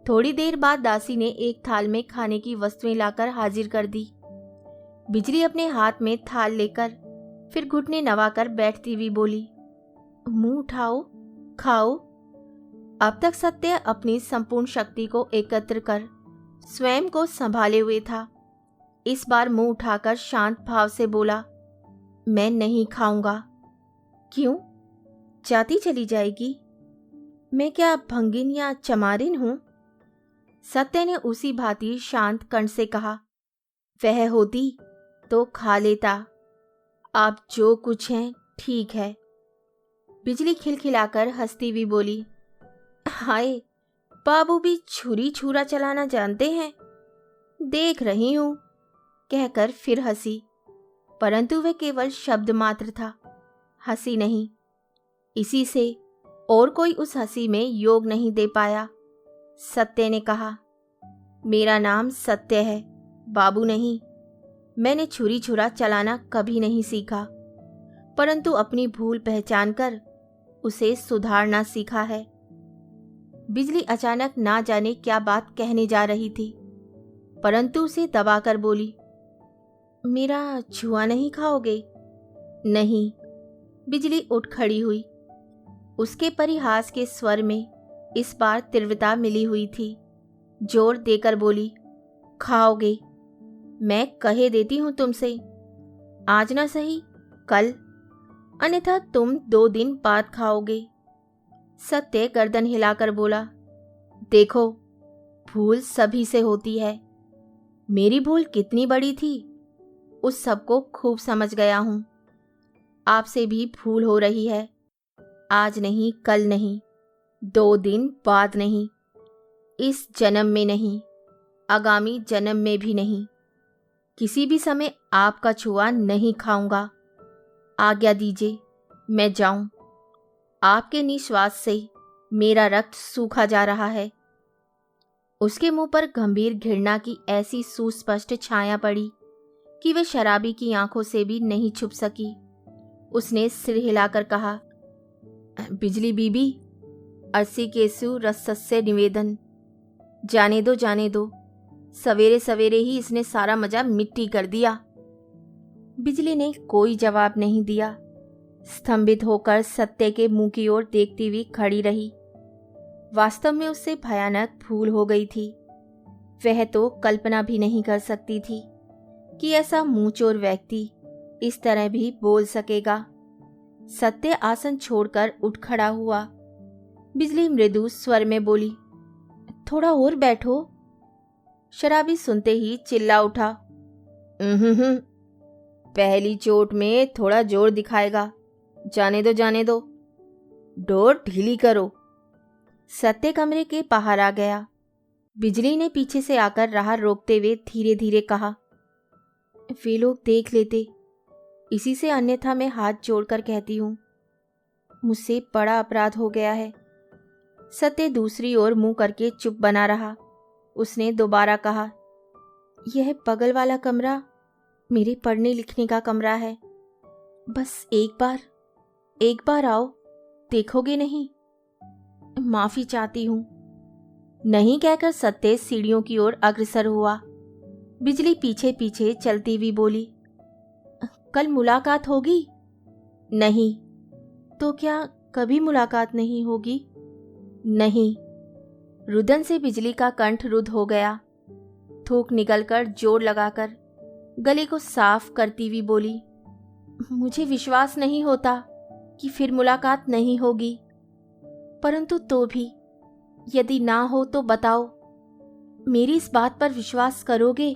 थोड़ी देर बाद दासी ने एक थाल में खाने की वस्तुएं लाकर हाजिर कर दी। बिजली अपने हाथ में थाल लेकर फिर घुटने नवाकर बैठती हुई बोली, मुंह उठाओ, खाओ। अब तक सत्य अपनी संपूर्ण शक्ति को एकत्र कर स्वयं को संभाले हुए था। इस बार मुंह उठाकर शांत भाव से बोला, मैं नहीं खाऊंगा। क्यों? जाती चली जाएगी? मैं क्या भंगिन या चमारिन हूं? सत्य ने उसी भांति शांत कंठ से कहा, वह होती तो खा लेता। आप जो कुछ हैं ठीक है। बिजली खिलखिलाकर हंसती हुई बोली, हाय, बाबू भी छुरी छुरा चलाना जानते हैं, देख रही हूं। कहकर फिर हंसी, परंतु वह केवल शब्द मात्र था, हंसी नहीं। इसी से और कोई उस हंसी में योग नहीं दे पाया। सत्य ने कहा, मेरा नाम सत्य है, बाबू नहीं। मैंने छुरी छुरा चलाना कभी नहीं सीखा, परंतु अपनी भूल पहचान कर उसे सुधारना सीखा है। बिजली अचानक ना जाने क्या बात कहने जा रही थी, परंतु उसे दबाकर बोली, मेरा छुआ नहीं खाओगे? नहीं। बिजली उठ खड़ी हुई। उसके परिहास के स्वर में इस बार तीव्रता मिली हुई थी। जोर देकर बोली, खाओगे। मैं कहे देती हूं तुमसे, आज ना सही कल, अन्यथा तुम 2 दिन बाद खाओगे। सत्य गर्दन हिलाकर बोला, देखो, भूल सभी से होती है। मेरी भूल कितनी बड़ी थी उस सबको खूब समझ गया हूं। आपसे भी भूल हो रही है। आज नहीं, कल नहीं, 2 दिन बाद नहीं, इस जन्म में नहीं, आगामी जन्म में भी नहीं। किसी भी समय आपका छुआ नहीं खाऊंगा। आज्ञा दीजिए, मैं जाऊं। आपके निश्वास से मेरा रक्त सूखा जा रहा है। उसके मुंह पर गंभीर घृणा की ऐसी सुस्पष्ट छाया पड़ी कि वह शराबी की आंखों से भी नहीं छुप सकी। उसने सिर हिलाकर कहा, बिजली बीबी, अर्सी केसु रसस्य निवेदन। जाने दो, जाने दो, सवेरे सवेरे ही इसने सारा मजा मिट्टी कर दिया। बिजली ने कोई जवाब नहीं दिया। स्तंभित होकर सत्य के मुंह की ओर देखती हुई खड़ी रही। वास्तव में उससे भयानक भूल हो गई थी। वह तो कल्पना भी नहीं कर सकती थी कि ऐसा मुंहचोर व्यक्ति इस तरह भी बोल सकेगा। सत्य आसन छोड़कर उठ खड़ा हुआ। बिजली मृदु स्वर में बोली, थोड़ा और बैठो। शराबी सुनते ही चिल्ला उठा, पहली चोट में थोड़ा जोर दिखाएगा, जाने दो जाने दो, डोर ढीली करो। सत्य कमरे के बाहर आ गया। बिजली ने पीछे से आकर राह रोकते हुए धीरे धीरे कहा, वे लोग देख लेते, इसी से अन्यथा मैं हाथ जोड़कर कहती हूँ, मुझसे बड़ा अपराध हो गया है। सत्य दूसरी ओर मुंह करके चुप बना रहा। उसने दोबारा कहा, यह बगल वाला कमरा मेरे पढ़ने लिखने का कमरा है। बस एक बार आओ, देखोगे नहीं? माफी चाहती हूँ। नहीं कहकर सत्य सीढ़ियों की ओर अग्रसर हुआ। बिजली पीछे पीछे चलती हुई बोली, कल मुलाकात होगी? नहीं। तो क्या कभी मुलाकात नहीं होगी? नहीं। रुदन से बिजली का कंठ रुद्ध हो गया। थूक निकलकर जोर लगाकर गले को साफ करती हुई बोली, मुझे विश्वास नहीं होता कि फिर मुलाकात नहीं होगी, परंतु तो भी यदि ना हो तो बताओ, मेरी इस बात पर विश्वास करोगे?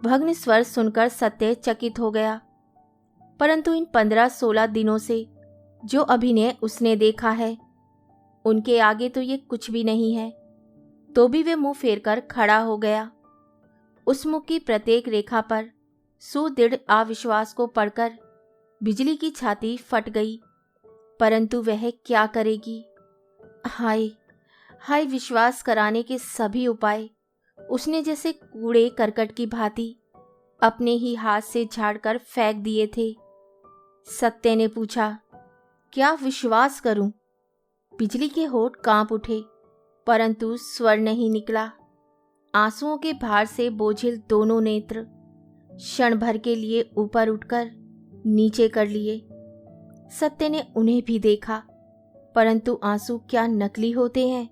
भग्न स्वर सुनकर सत्य चकित हो गया, परंतु इन 15-16 दिनों से जो अभिनय उसने देखा है, उनके आगे तो ये कुछ भी नहीं है। तो भी वे मुंह फेरकर खड़ा हो गया। उस मुख की प्रत्येक रेखा पर सुदृढ़ अविश्वास को पढ़कर बिजली की छाती फट गई, परंतु वह क्या करेगी? हाय हाय, विश्वास कराने के सभी उपाय उसने जैसे कूड़े करकट की भांति अपने ही हाथ से झाड़कर फेंक दिए थे। सत्य ने पूछा, क्या विश्वास करूं? बिजली के होठ कांप उठे, परंतु स्वर नहीं निकला। आंसुओं के भार से बोझिल दोनों नेत्र क्षण भर के लिए ऊपर उठकर नीचे कर लिए। सत्य ने उन्हें भी देखा, परंतु आंसू क्या नकली होते हैं?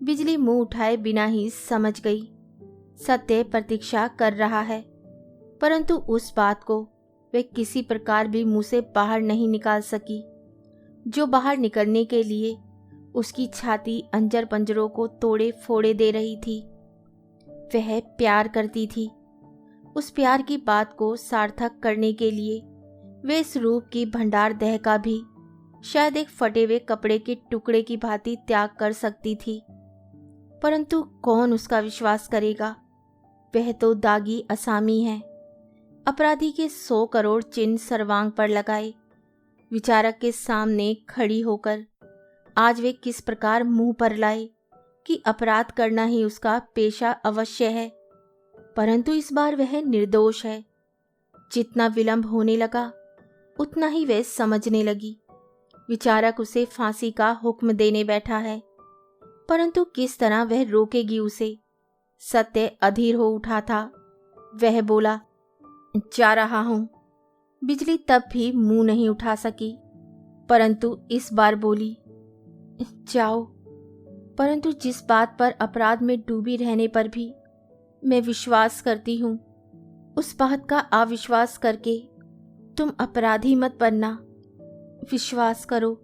बिजली मुंह उठाए बिना ही समझ गई। सत्य प्रतीक्षा कर रहा है, परंतु उस बात को वे किसी प्रकार भी मुंह से बाहर नहीं निकाल सकी, जो बाहर निकलने के लिए उसकी छाती अंजर पंजरों को तोड़े फोड़े दे रही थी। वह प्यार करती थी। उस प्यार की बात को सार्थक करने के लिए वे इस रूप की भंडार दह का भी शायद एक फटे हुए कपड़े के टुकड़े की भांति त्याग कर सकती थी, परंतु कौन उसका विश्वास करेगा? वह तो दागी असामी है। अपराधी के 100 करोड़ चिन्ह सर्वांग पर लगाए विचारक के सामने खड़ी होकर आज वे किस प्रकार मुंह पर लाए कि अपराध करना ही उसका पेशा अवश्य है, परंतु इस बार वह निर्दोष है। जितना विलंब होने लगा उतना ही वह समझने लगी। विचारक उसे फांसी का हुक्म देने बैठा है, परंतु किस तरह वह रोकेगी उसे? सत्य अधीर हो उठा था। वह बोला, जा रहा हूं। बिजली तब भी मुंह नहीं उठा सकी, परंतु इस बार बोली, जाओ। परंतु जिस बात पर अपराध में डूबी रहने पर भी मैं विश्वास करती हूँ, उस बात का अविश्वास करके तुम अपराधी मत बनना। विश्वास करो,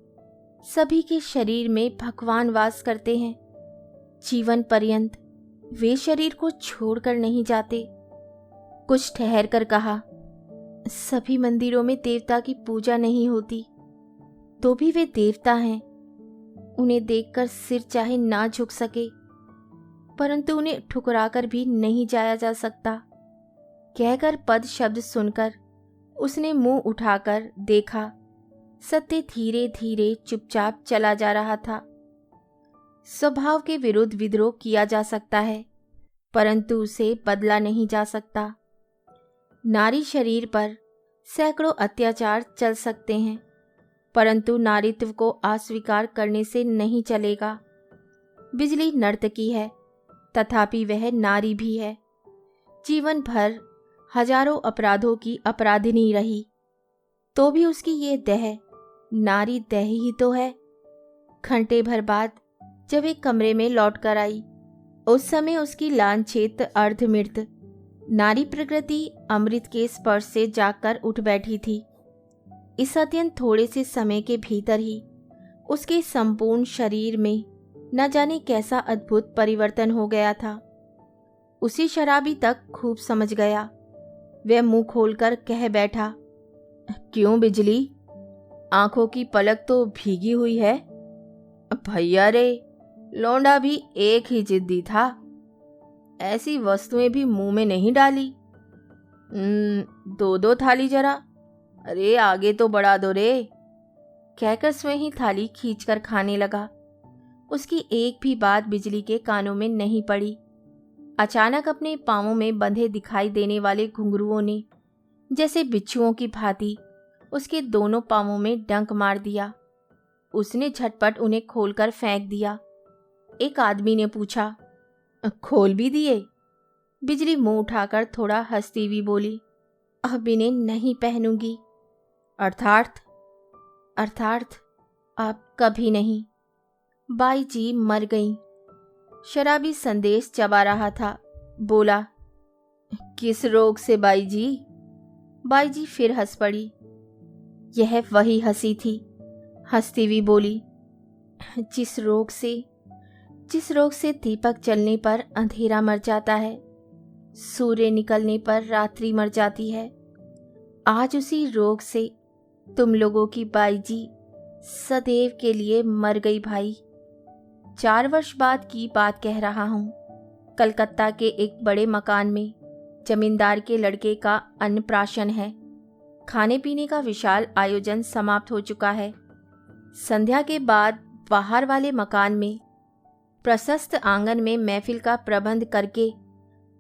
सभी के शरीर में भगवान वास करते हैं। जीवन पर्यंत वे शरीर को छोड़कर नहीं जाते। कुछ ठहर कर कहा, सभी मंदिरों में देवता की पूजा नहीं होती, तो भी वे देवता हैं। उन्हें देखकर सिर चाहे ना झुक सके, परंतु उन्हें ठुकराकर भी नहीं जाया जा सकता। कहकर पद शब्द सुनकर उसने मुंह उठाकर देखा। सत्य धीरे धीरे चुपचाप चला जा रहा था। स्वभाव के विरुद्ध विद्रोह किया जा सकता है, परंतु उसे बदला नहीं जा सकता। नारी शरीर पर सैकड़ों अत्याचार चल सकते हैं, परंतु नारीत्व को अस्वीकार करने से नहीं चलेगा। बिजली नर्तकी है, तथापि वह नारी भी है। जीवन भर हजारों अपराधों की अपराधिनी रही, तो भी उसकी ये देह नारी देह ही तो है। घंटे भर बाद जब एक कमरे में लौट कर आई, उस समय उसकी लांछित अर्धमृत नारी प्रकृति अमृत के स्पर्श से जागकर उठ बैठी थी। इस अत्यंत थोड़े से समय के भीतर ही उसके संपूर्ण शरीर में न जाने कैसा अद्भुत परिवर्तन हो गया था। उसी शराबी तक खूब समझ गया। वह मुंह खोलकर कह बैठा, क्यों बिजली, आंखों की पलक तो भीगी हुई है। भैया रे, लौंडा भी एक ही जिद्दी था, ऐसी वस्तुएं भी मुंह में नहीं डाली। दो दो थाली जरा, अरे आगे तो बढ़ा दो रे, कहकर स्वयं ही थाली खींचकर खाने लगा। उसकी एक भी बात बिजली के कानों में नहीं पड़ी। अचानक अपने पांवों में बंधे दिखाई देने वाले घुंघरुओं ने जैसे बिच्छुओं की भांति उसके दोनों पांवों में डंक मार दिया। उसने झटपट उन्हें खोलकर फेंक दिया। एक आदमी ने पूछा, खोल भी दिए? बिजली मुंह उठाकर थोड़ा हंसती हुई बोली, अब इन्हें नहीं पहनूंगी। अर्थात अब कभी नहीं। बाई जी मर गईं। शराबी संदेश चबा रहा था। बोला, किस रोग से बाई जी? बाई जी फिर हंस पड़ी। यह वही हंसी थी। हंसती हुई बोली, जिस रोग से दीपक जलने पर अंधेरा मर जाता है, सूर्य निकलने पर रात्रि मर जाती है, आज उसी रोग से तुम लोगों की बाई जी सदैव के लिए मर गई भाई। 4 वर्ष बाद की बात कह रहा हूँ। कलकत्ता के एक बड़े मकान में जमींदार के लड़के का अन्नप्राशन है। खाने पीने का विशाल आयोजन समाप्त हो चुका है। संध्या के बाद बाहर वाले मकान में प्रशस्त आंगन में महफिल का प्रबंध करके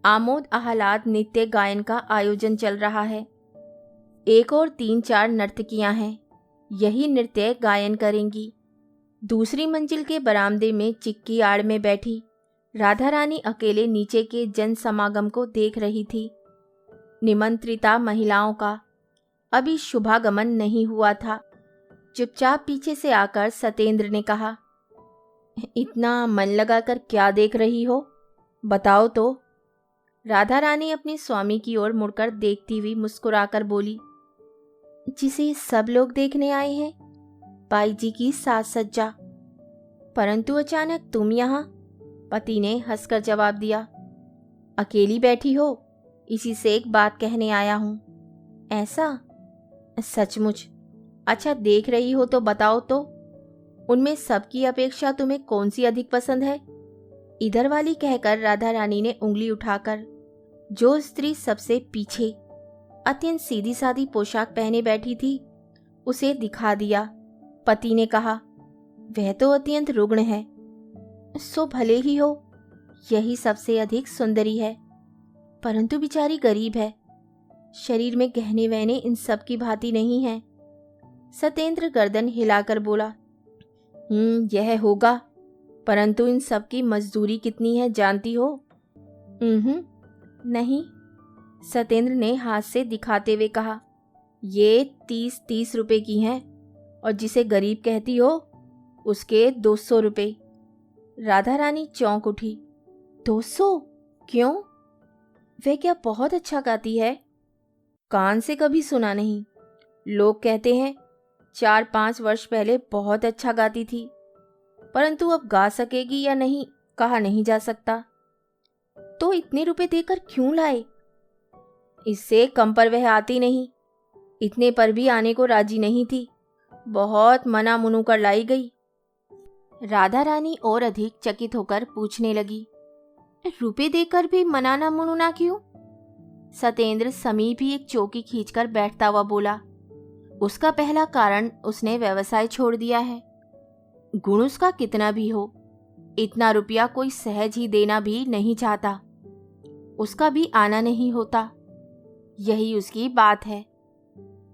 आमोद आह्लाद नित्य गायन का आयोजन चल रहा है। एक और 3-4 नर्तकियां हैं, यही नृत्य गायन करेंगी। दूसरी मंजिल के बरामदे में चिक्की आड़ में बैठी राधा रानी अकेले नीचे के जन समागम को देख रही थी। निमंत्रिता महिलाओं का अभी शुभागमन नहीं हुआ था। चुपचाप पीछे से आकर सतेंद्र ने कहा, इतना मन लगाकर क्या देख रही हो, बताओ तो। राधा रानी अपने स्वामी की ओर मुड़कर देखती हुई मुस्कुराकर बोली, जिसे सब लोग देखने आए हैं, बाई जी की साज सज्जा। परंतु अचानक तुम यहाँ? पति ने हंसकर जवाब दिया, अकेली बैठी हो, इसी से एक बात कहने आया हूँ। ऐसा? सचमुच? अच्छा देख रही हो तो बताओ तो, उनमें सबकी अपेक्षा तुम्हें कौन सी अधिक पसंद है? इधर वाली कहकर राधा रानी ने उंगली उठाकर जो स्त्री सबसे पीछे अत्यंत सीधी सादी पोशाक पहने बैठी थी उसे दिखा दिया। पति ने कहा, वह तो अत्यंत रुग्ण है। सो भले ही हो, यही सबसे अधिक सुंदरी है, परंतु बेचारी गरीब है। शरीर में गहने वहने इन सब की भांति नहीं है। सतेंद्र गर्दन हिलाकर बोला, यह होगा, परंतु इन सब की मजदूरी कितनी है जानती हो? नहीं। सतेंद्र ने हाथ से दिखाते हुए कहा, ये 30 रुपए की हैं, और जिसे गरीब कहती हो उसके 200 रुपए। राधा रानी चौंक उठी। 200? क्यों? वह क्या बहुत अच्छा गाती है? कान से कभी सुना नहीं। लोग कहते हैं 4-5 वर्ष पहले बहुत अच्छा गाती थी, परंतु अब गा सकेगी या नहीं कहा नहीं जा सकता। तो इतने रुपए देकर क्यों लाए? इससे कम पर वह आती नहीं। इतने पर भी आने को राजी नहीं थी। बहुत मना मुनु कर लाई गई। राधा रानी और अधिक चकित होकर पूछने लगी, रुपए देकर भी मनाना मुनुना क्यों? सतेंद्र समीप ही एक चौकी खींचकर बैठता हुआ बोला, उसका पहला कारण उसने व्यवसाय छोड़ दिया है। गुण उसका कितना भी हो, इतना रुपया कोई सहज ही देना भी नहीं चाहता। उसका भी आना नहीं होता, यही उसकी बात है।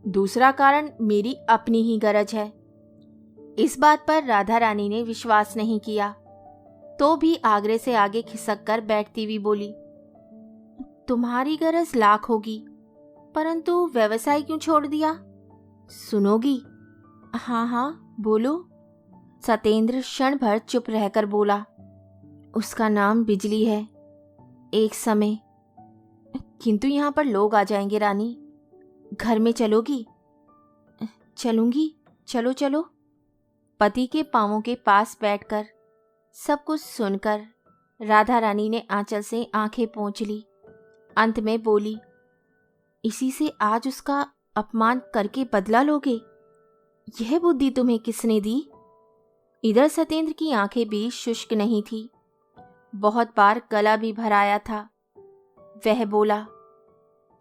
दूसरा कारण मेरी अपनी ही गरज है। इस बात पर राधा रानी ने विश्वास नहीं किया, तो भी आग्रह से आगे खिसक कर बैठती हुई बोली, तुम्हारी गरज लाख होगी, परंतु व्यवसाय क्यों छोड़ दिया? सुनोगी? हाँ हाँ बोलो। सतेंद्र क्षण भर चुप रहकर बोला, उसका नाम बिजली है। एक समय, किंतु यहाँ पर लोग आ जाएंगे रानी। घर में चलोगी? चलूंगी, चलो चलो। पति के पांवों के पास बैठकर सब कुछ सुनकर राधा रानी ने आंचल से आंखें पोंछ ली। अंत में बोली, इसी से आज उसका अपमान करके बदला लोगे? यह बुद्धि तुम्हें किसने दी? इधर सतेंद्र की आंखें भी शुष्क नहीं थी, बहुत बार गला भी भराया था। वह बोला,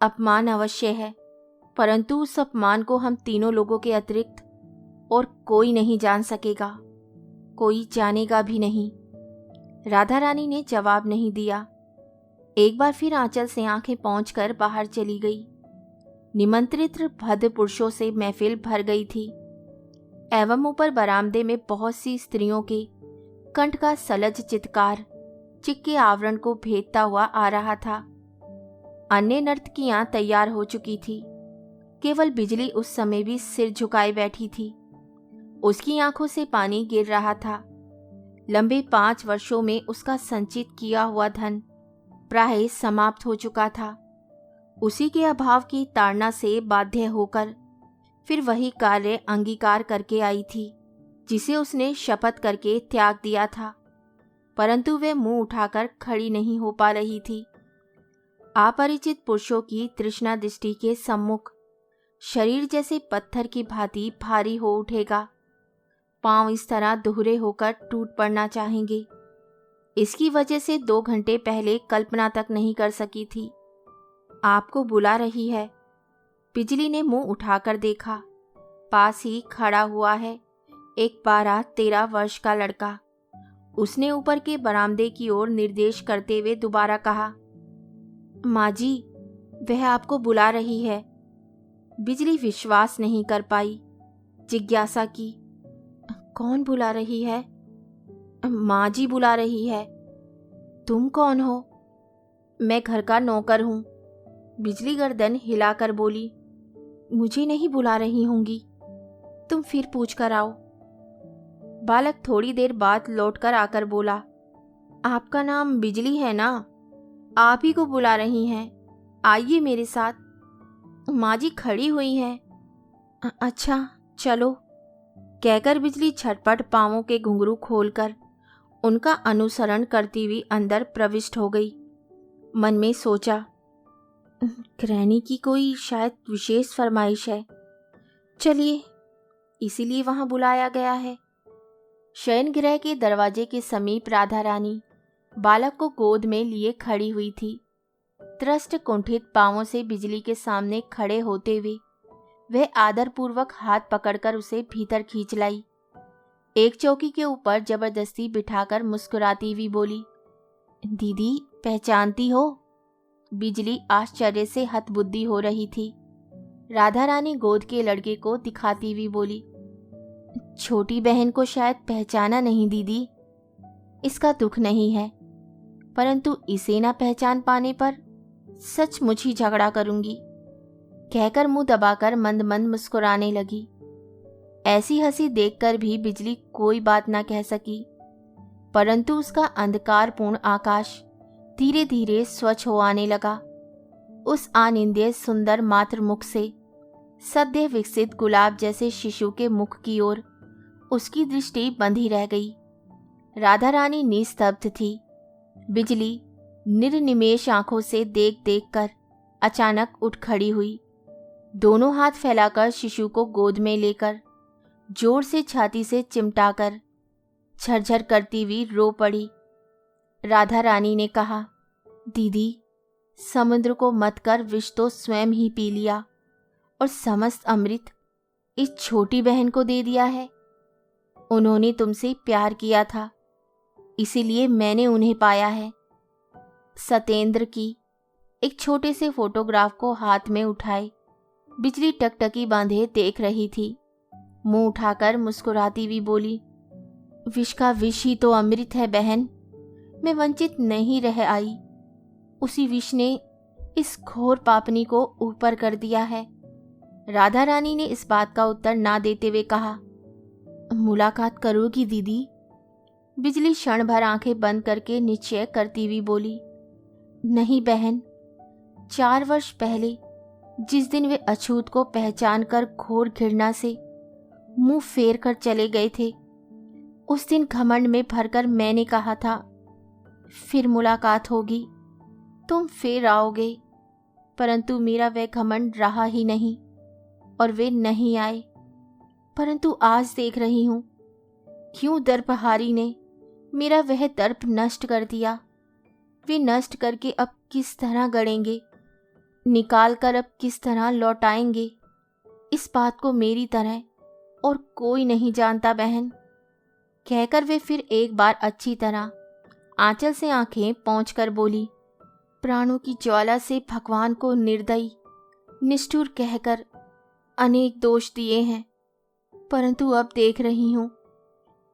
अपमान अवश्य है, परंतु उस अपमान को हम तीनों लोगों के अतिरिक्त और कोई नहीं जान सकेगा, कोई जानेगा भी नहीं। राधा रानी ने जवाब नहीं दिया। एक बार फिर आंचल से आंखें पोंछकर बाहर चली गई। निमंत्रित भद्र पुरुषों से महफिल भर गई थी एवं ऊपर बरामदे में बहुत सी स्त्रियों के कंठ का सलज चित्कार चिक्के आवरण को भेदता हुआ आ रहा था। अन्य नर्तकियां तैयार हो चुकी थी, केवल बिजली उस समय भी सिर झुकाए बैठी थी। उसकी आंखों से पानी गिर रहा था। लंबे 5 वर्षों में उसका संचित किया हुआ धन प्राय समाप्त हो चुका था। उसी के अभाव की ताड़ना से बाध्य होकर फिर वही कार्य अंगीकार करके आई थी जिसे उसने शपथ करके त्याग दिया था, परंतु वे मुंह उठाकर खड़ी नहीं हो पा रही थी। अपरिचित पुरुषों की तृष्णा दृष्टि के सम्मुख शरीर जैसे पत्थर की भांति भारी हो उठेगा। पांव इस तरह दोहरे होकर टूट पड़ना चाहेंगे। इसकी वजह से 2 घंटे पहले कल्पना तक नहीं कर सकी थी। आपको बुला रही है। बिजली ने मुंह उठाकर देखा। पास ही खड़ा हुआ है एक 12-13 वर्ष का लड़का। उसने ऊपर के बरामदे की ओर निर्देश करते हुए दोबारा कहा, माँ जी, वह आपको बुला रही है। बिजली विश्वास नहीं कर पाई। जिज्ञासा की, कौन बुला रही है? माँ जी बुला रही है। तुम कौन हो? मैं घर का नौकर हूँ। बिजली गर्दन हिलाकर बोली, मुझे नहीं बुला रही होंगी, तुम फिर पूछ कर आओ। बालक थोड़ी देर बाद लौटकर आकर बोला, आपका नाम बिजली है ना? आप ही को बुला रही हैं, आइए मेरे साथ। माँ जी खड़ी हुई हैं। अच्छा चलो, कहकर बिजली झटपट पांवों के घुंघरू खोलकर उनका अनुसरण करती हुई अंदर प्रविष्ट हो गई। मन में सोचा, गृहिणी की कोई शायद विशेष फरमाइश है, चलिए इसीलिए वहां बुलाया गया है। शयन गृह के दरवाजे के समीप राधा रानी बालक को गोद में लिए खड़ी हुई थी। त्रस्त कुंठित पांवों से बिजली के सामने खड़े होते हुए वह आदरपूर्वक हाथ पकड़कर उसे भीतर खींच लाई। एक चौकी के ऊपर जबरदस्ती बिठाकर मुस्कुराती हुई बोली, दीदी पहचानती हो? बिजली आश्चर्य से हतबुद्धि हो रही थी। राधा रानी गोद के लड़के को दिखाती हुई बोली, छोटी बहन को शायद पहचाना नहीं दीदी। इसका दुख नहीं है, परंतु इसे ना पहचान पाने पर सचमुच ही झगड़ा करूंगी, कहकर मुंह दबाकर मंद मंद मुस्कुराने लगी। ऐसी हंसी देखकर भी बिजली कोई बात ना कह सकी, परंतु उसका अंधकारपूर्ण आकाश धीरे धीरे स्वच्छ हो आने लगा। उस आनिंद्य सुंदर मात्र मुख से सद्य विकसित गुलाब जैसे शिशु के मुख की ओर उसकी दृष्टि बंधी रह गई। राधा रानी निस्तब्ध थी। बिजली निर्निमेष आंखों से देख देख कर अचानक उठ खड़ी हुई। दोनों हाथ फैलाकर शिशु को गोद में लेकर जोर से छाती से चिमटाकर झरझर करती हुई रो पड़ी। राधा रानी ने कहा, दीदी, समुद्र को मत कर विष तो स्वयं ही पी लिया और समस्त अमृत इस छोटी बहन को दे दिया है। उन्होंने तुमसे प्यार किया था, इसीलिए मैंने उन्हें पाया है। सतेंद्र की एक छोटे से फोटोग्राफ को हाथ में उठाए बिजली टकटकी बांधे देख रही थी। मुंह उठाकर मुस्कुराती हुई बोली, विष का विष ही तो अमृत है बहन। मैं वंचित नहीं रह आई। उसी विष ने इस घोर पापनी को ऊपर कर दिया है। राधा रानी ने इस बात का उत्तर ना देते हुए कहा, मुलाकात करोगी दीदी? बिजली क्षण भर आंखें बंद करके निश्चय करती हुई बोली, नहीं बहन। 4 वर्ष पहले जिस दिन वे अछूत को पहचान कर घोर घृणा से मुंह फेर कर चले गए थे, उस दिन घमंड में भरकर मैंने कहा था, फिर मुलाकात होगी, तुम फिर आओगे। परंतु मेरा वह घमंड रहा ही नहीं और वे नहीं आए। परंतु आज देख रही हूं क्यों दर्पहारी ने मेरा वह दर्प नष्ट कर दिया। वे नष्ट करके अब किस तरह गढ़ेंगे, निकाल कर अब किस तरह लौटाएंगे, इस बात को मेरी तरह और कोई नहीं जानता बहन। कहकर वे फिर एक बार अच्छी तरह आंचल से आंखें पोंछकर बोली, प्राणों की ज्वाला से भगवान को निर्दयी निष्ठुर कहकर अनेक दोष दिए हैं, परंतु अब देख रही हूं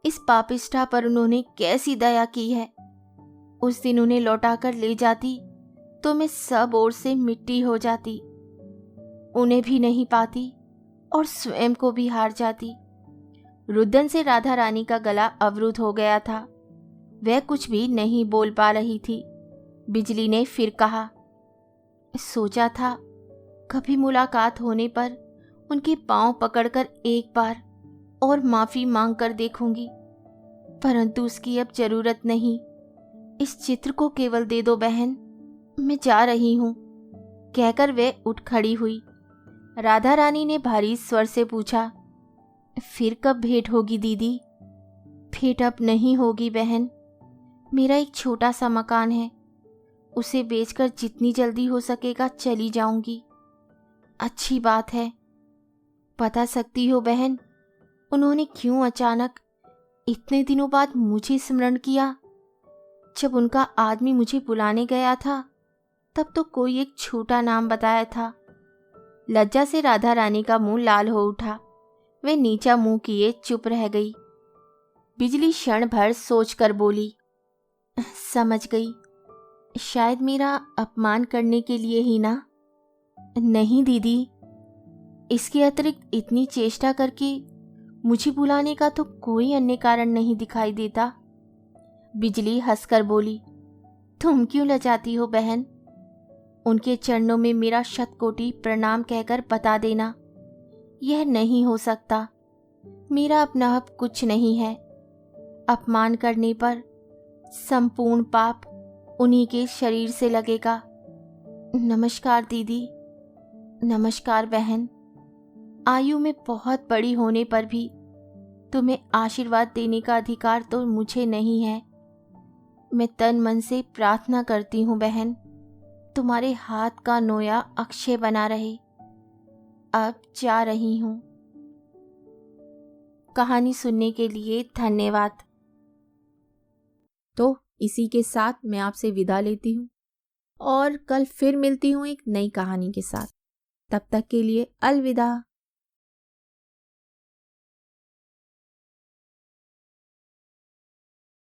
इस पापिष्ठा पर उन्होंने कैसी दया की है। उस दिन उन्हें लौटाकर ले जाती तो मैं सब ओर से मिट्टी हो जाती, उन्हें भी नहीं पाती और स्वयं को भी हार जाती। रुदन से राधा रानी का गला अवरुद्ध हो गया था, वह कुछ भी नहीं बोल पा रही थी। बिजली ने फिर कहा, सोचा था कभी मुलाकात होने पर उनके पांव पकड़कर एक बार और माफी मांग कर देखूंगी, परंतु उसकी अब जरूरत नहीं। इस चित्र को केवल दे दो बहन, मैं जा रही हूं। कहकर वे उठ खड़ी हुई। राधा रानी ने भारी स्वर से पूछा, फिर कब भेंट होगी दीदी? भेंट अब नहीं होगी बहन। मेरा एक छोटा सा मकान है, उसे बेचकर जितनी जल्दी हो सकेगा चली जाऊंगी। अच्छी बात है। बता सकती हो बहन, उन्होंने क्यों अचानक इतने दिनों बाद मुझे स्मरण किया? जब उनका आदमी मुझे बुलाने गया था तब तो कोई एक छोटा नाम बताया था। लज्जा से राधा रानी का मुंह लाल हो उठा। वे नीचा मुंह किए चुप रह गई। बिजली क्षण भर सोचकर बोली, समझ गई, शायद मेरा अपमान करने के लिए ही ना? नहीं दीदी, इसके अतिरिक्त इतनी चेष्टा करके मुझे बुलाने का तो कोई अन्य कारण नहीं दिखाई देता। बिजली हंसकर बोली, तुम क्यों लजाती हो बहन? उनके चरणों में मेरा शतकोटि प्रणाम कहकर बता देना, यह नहीं हो सकता। मेरा अपना हक कुछ नहीं है। अपमान करने पर संपूर्ण पाप उन्हीं के शरीर से लगेगा। नमस्कार दीदी। नमस्कार बहन। आयु में बहुत बड़ी होने पर भी तुम्हें आशीर्वाद देने का अधिकार तो मुझे नहीं है। मैं तन मन से प्रार्थना करती हूँ बहन, तुम्हारे हाथ का नोया अक्षय बना रहे। अब जा रही हूँ। कहानी सुनने के लिए धन्यवाद। तो इसी के साथ मैं आपसे विदा लेती हूँ और कल फिर मिलती हूँ एक नई कहानी के साथ। तब तक के लिए अलविदा।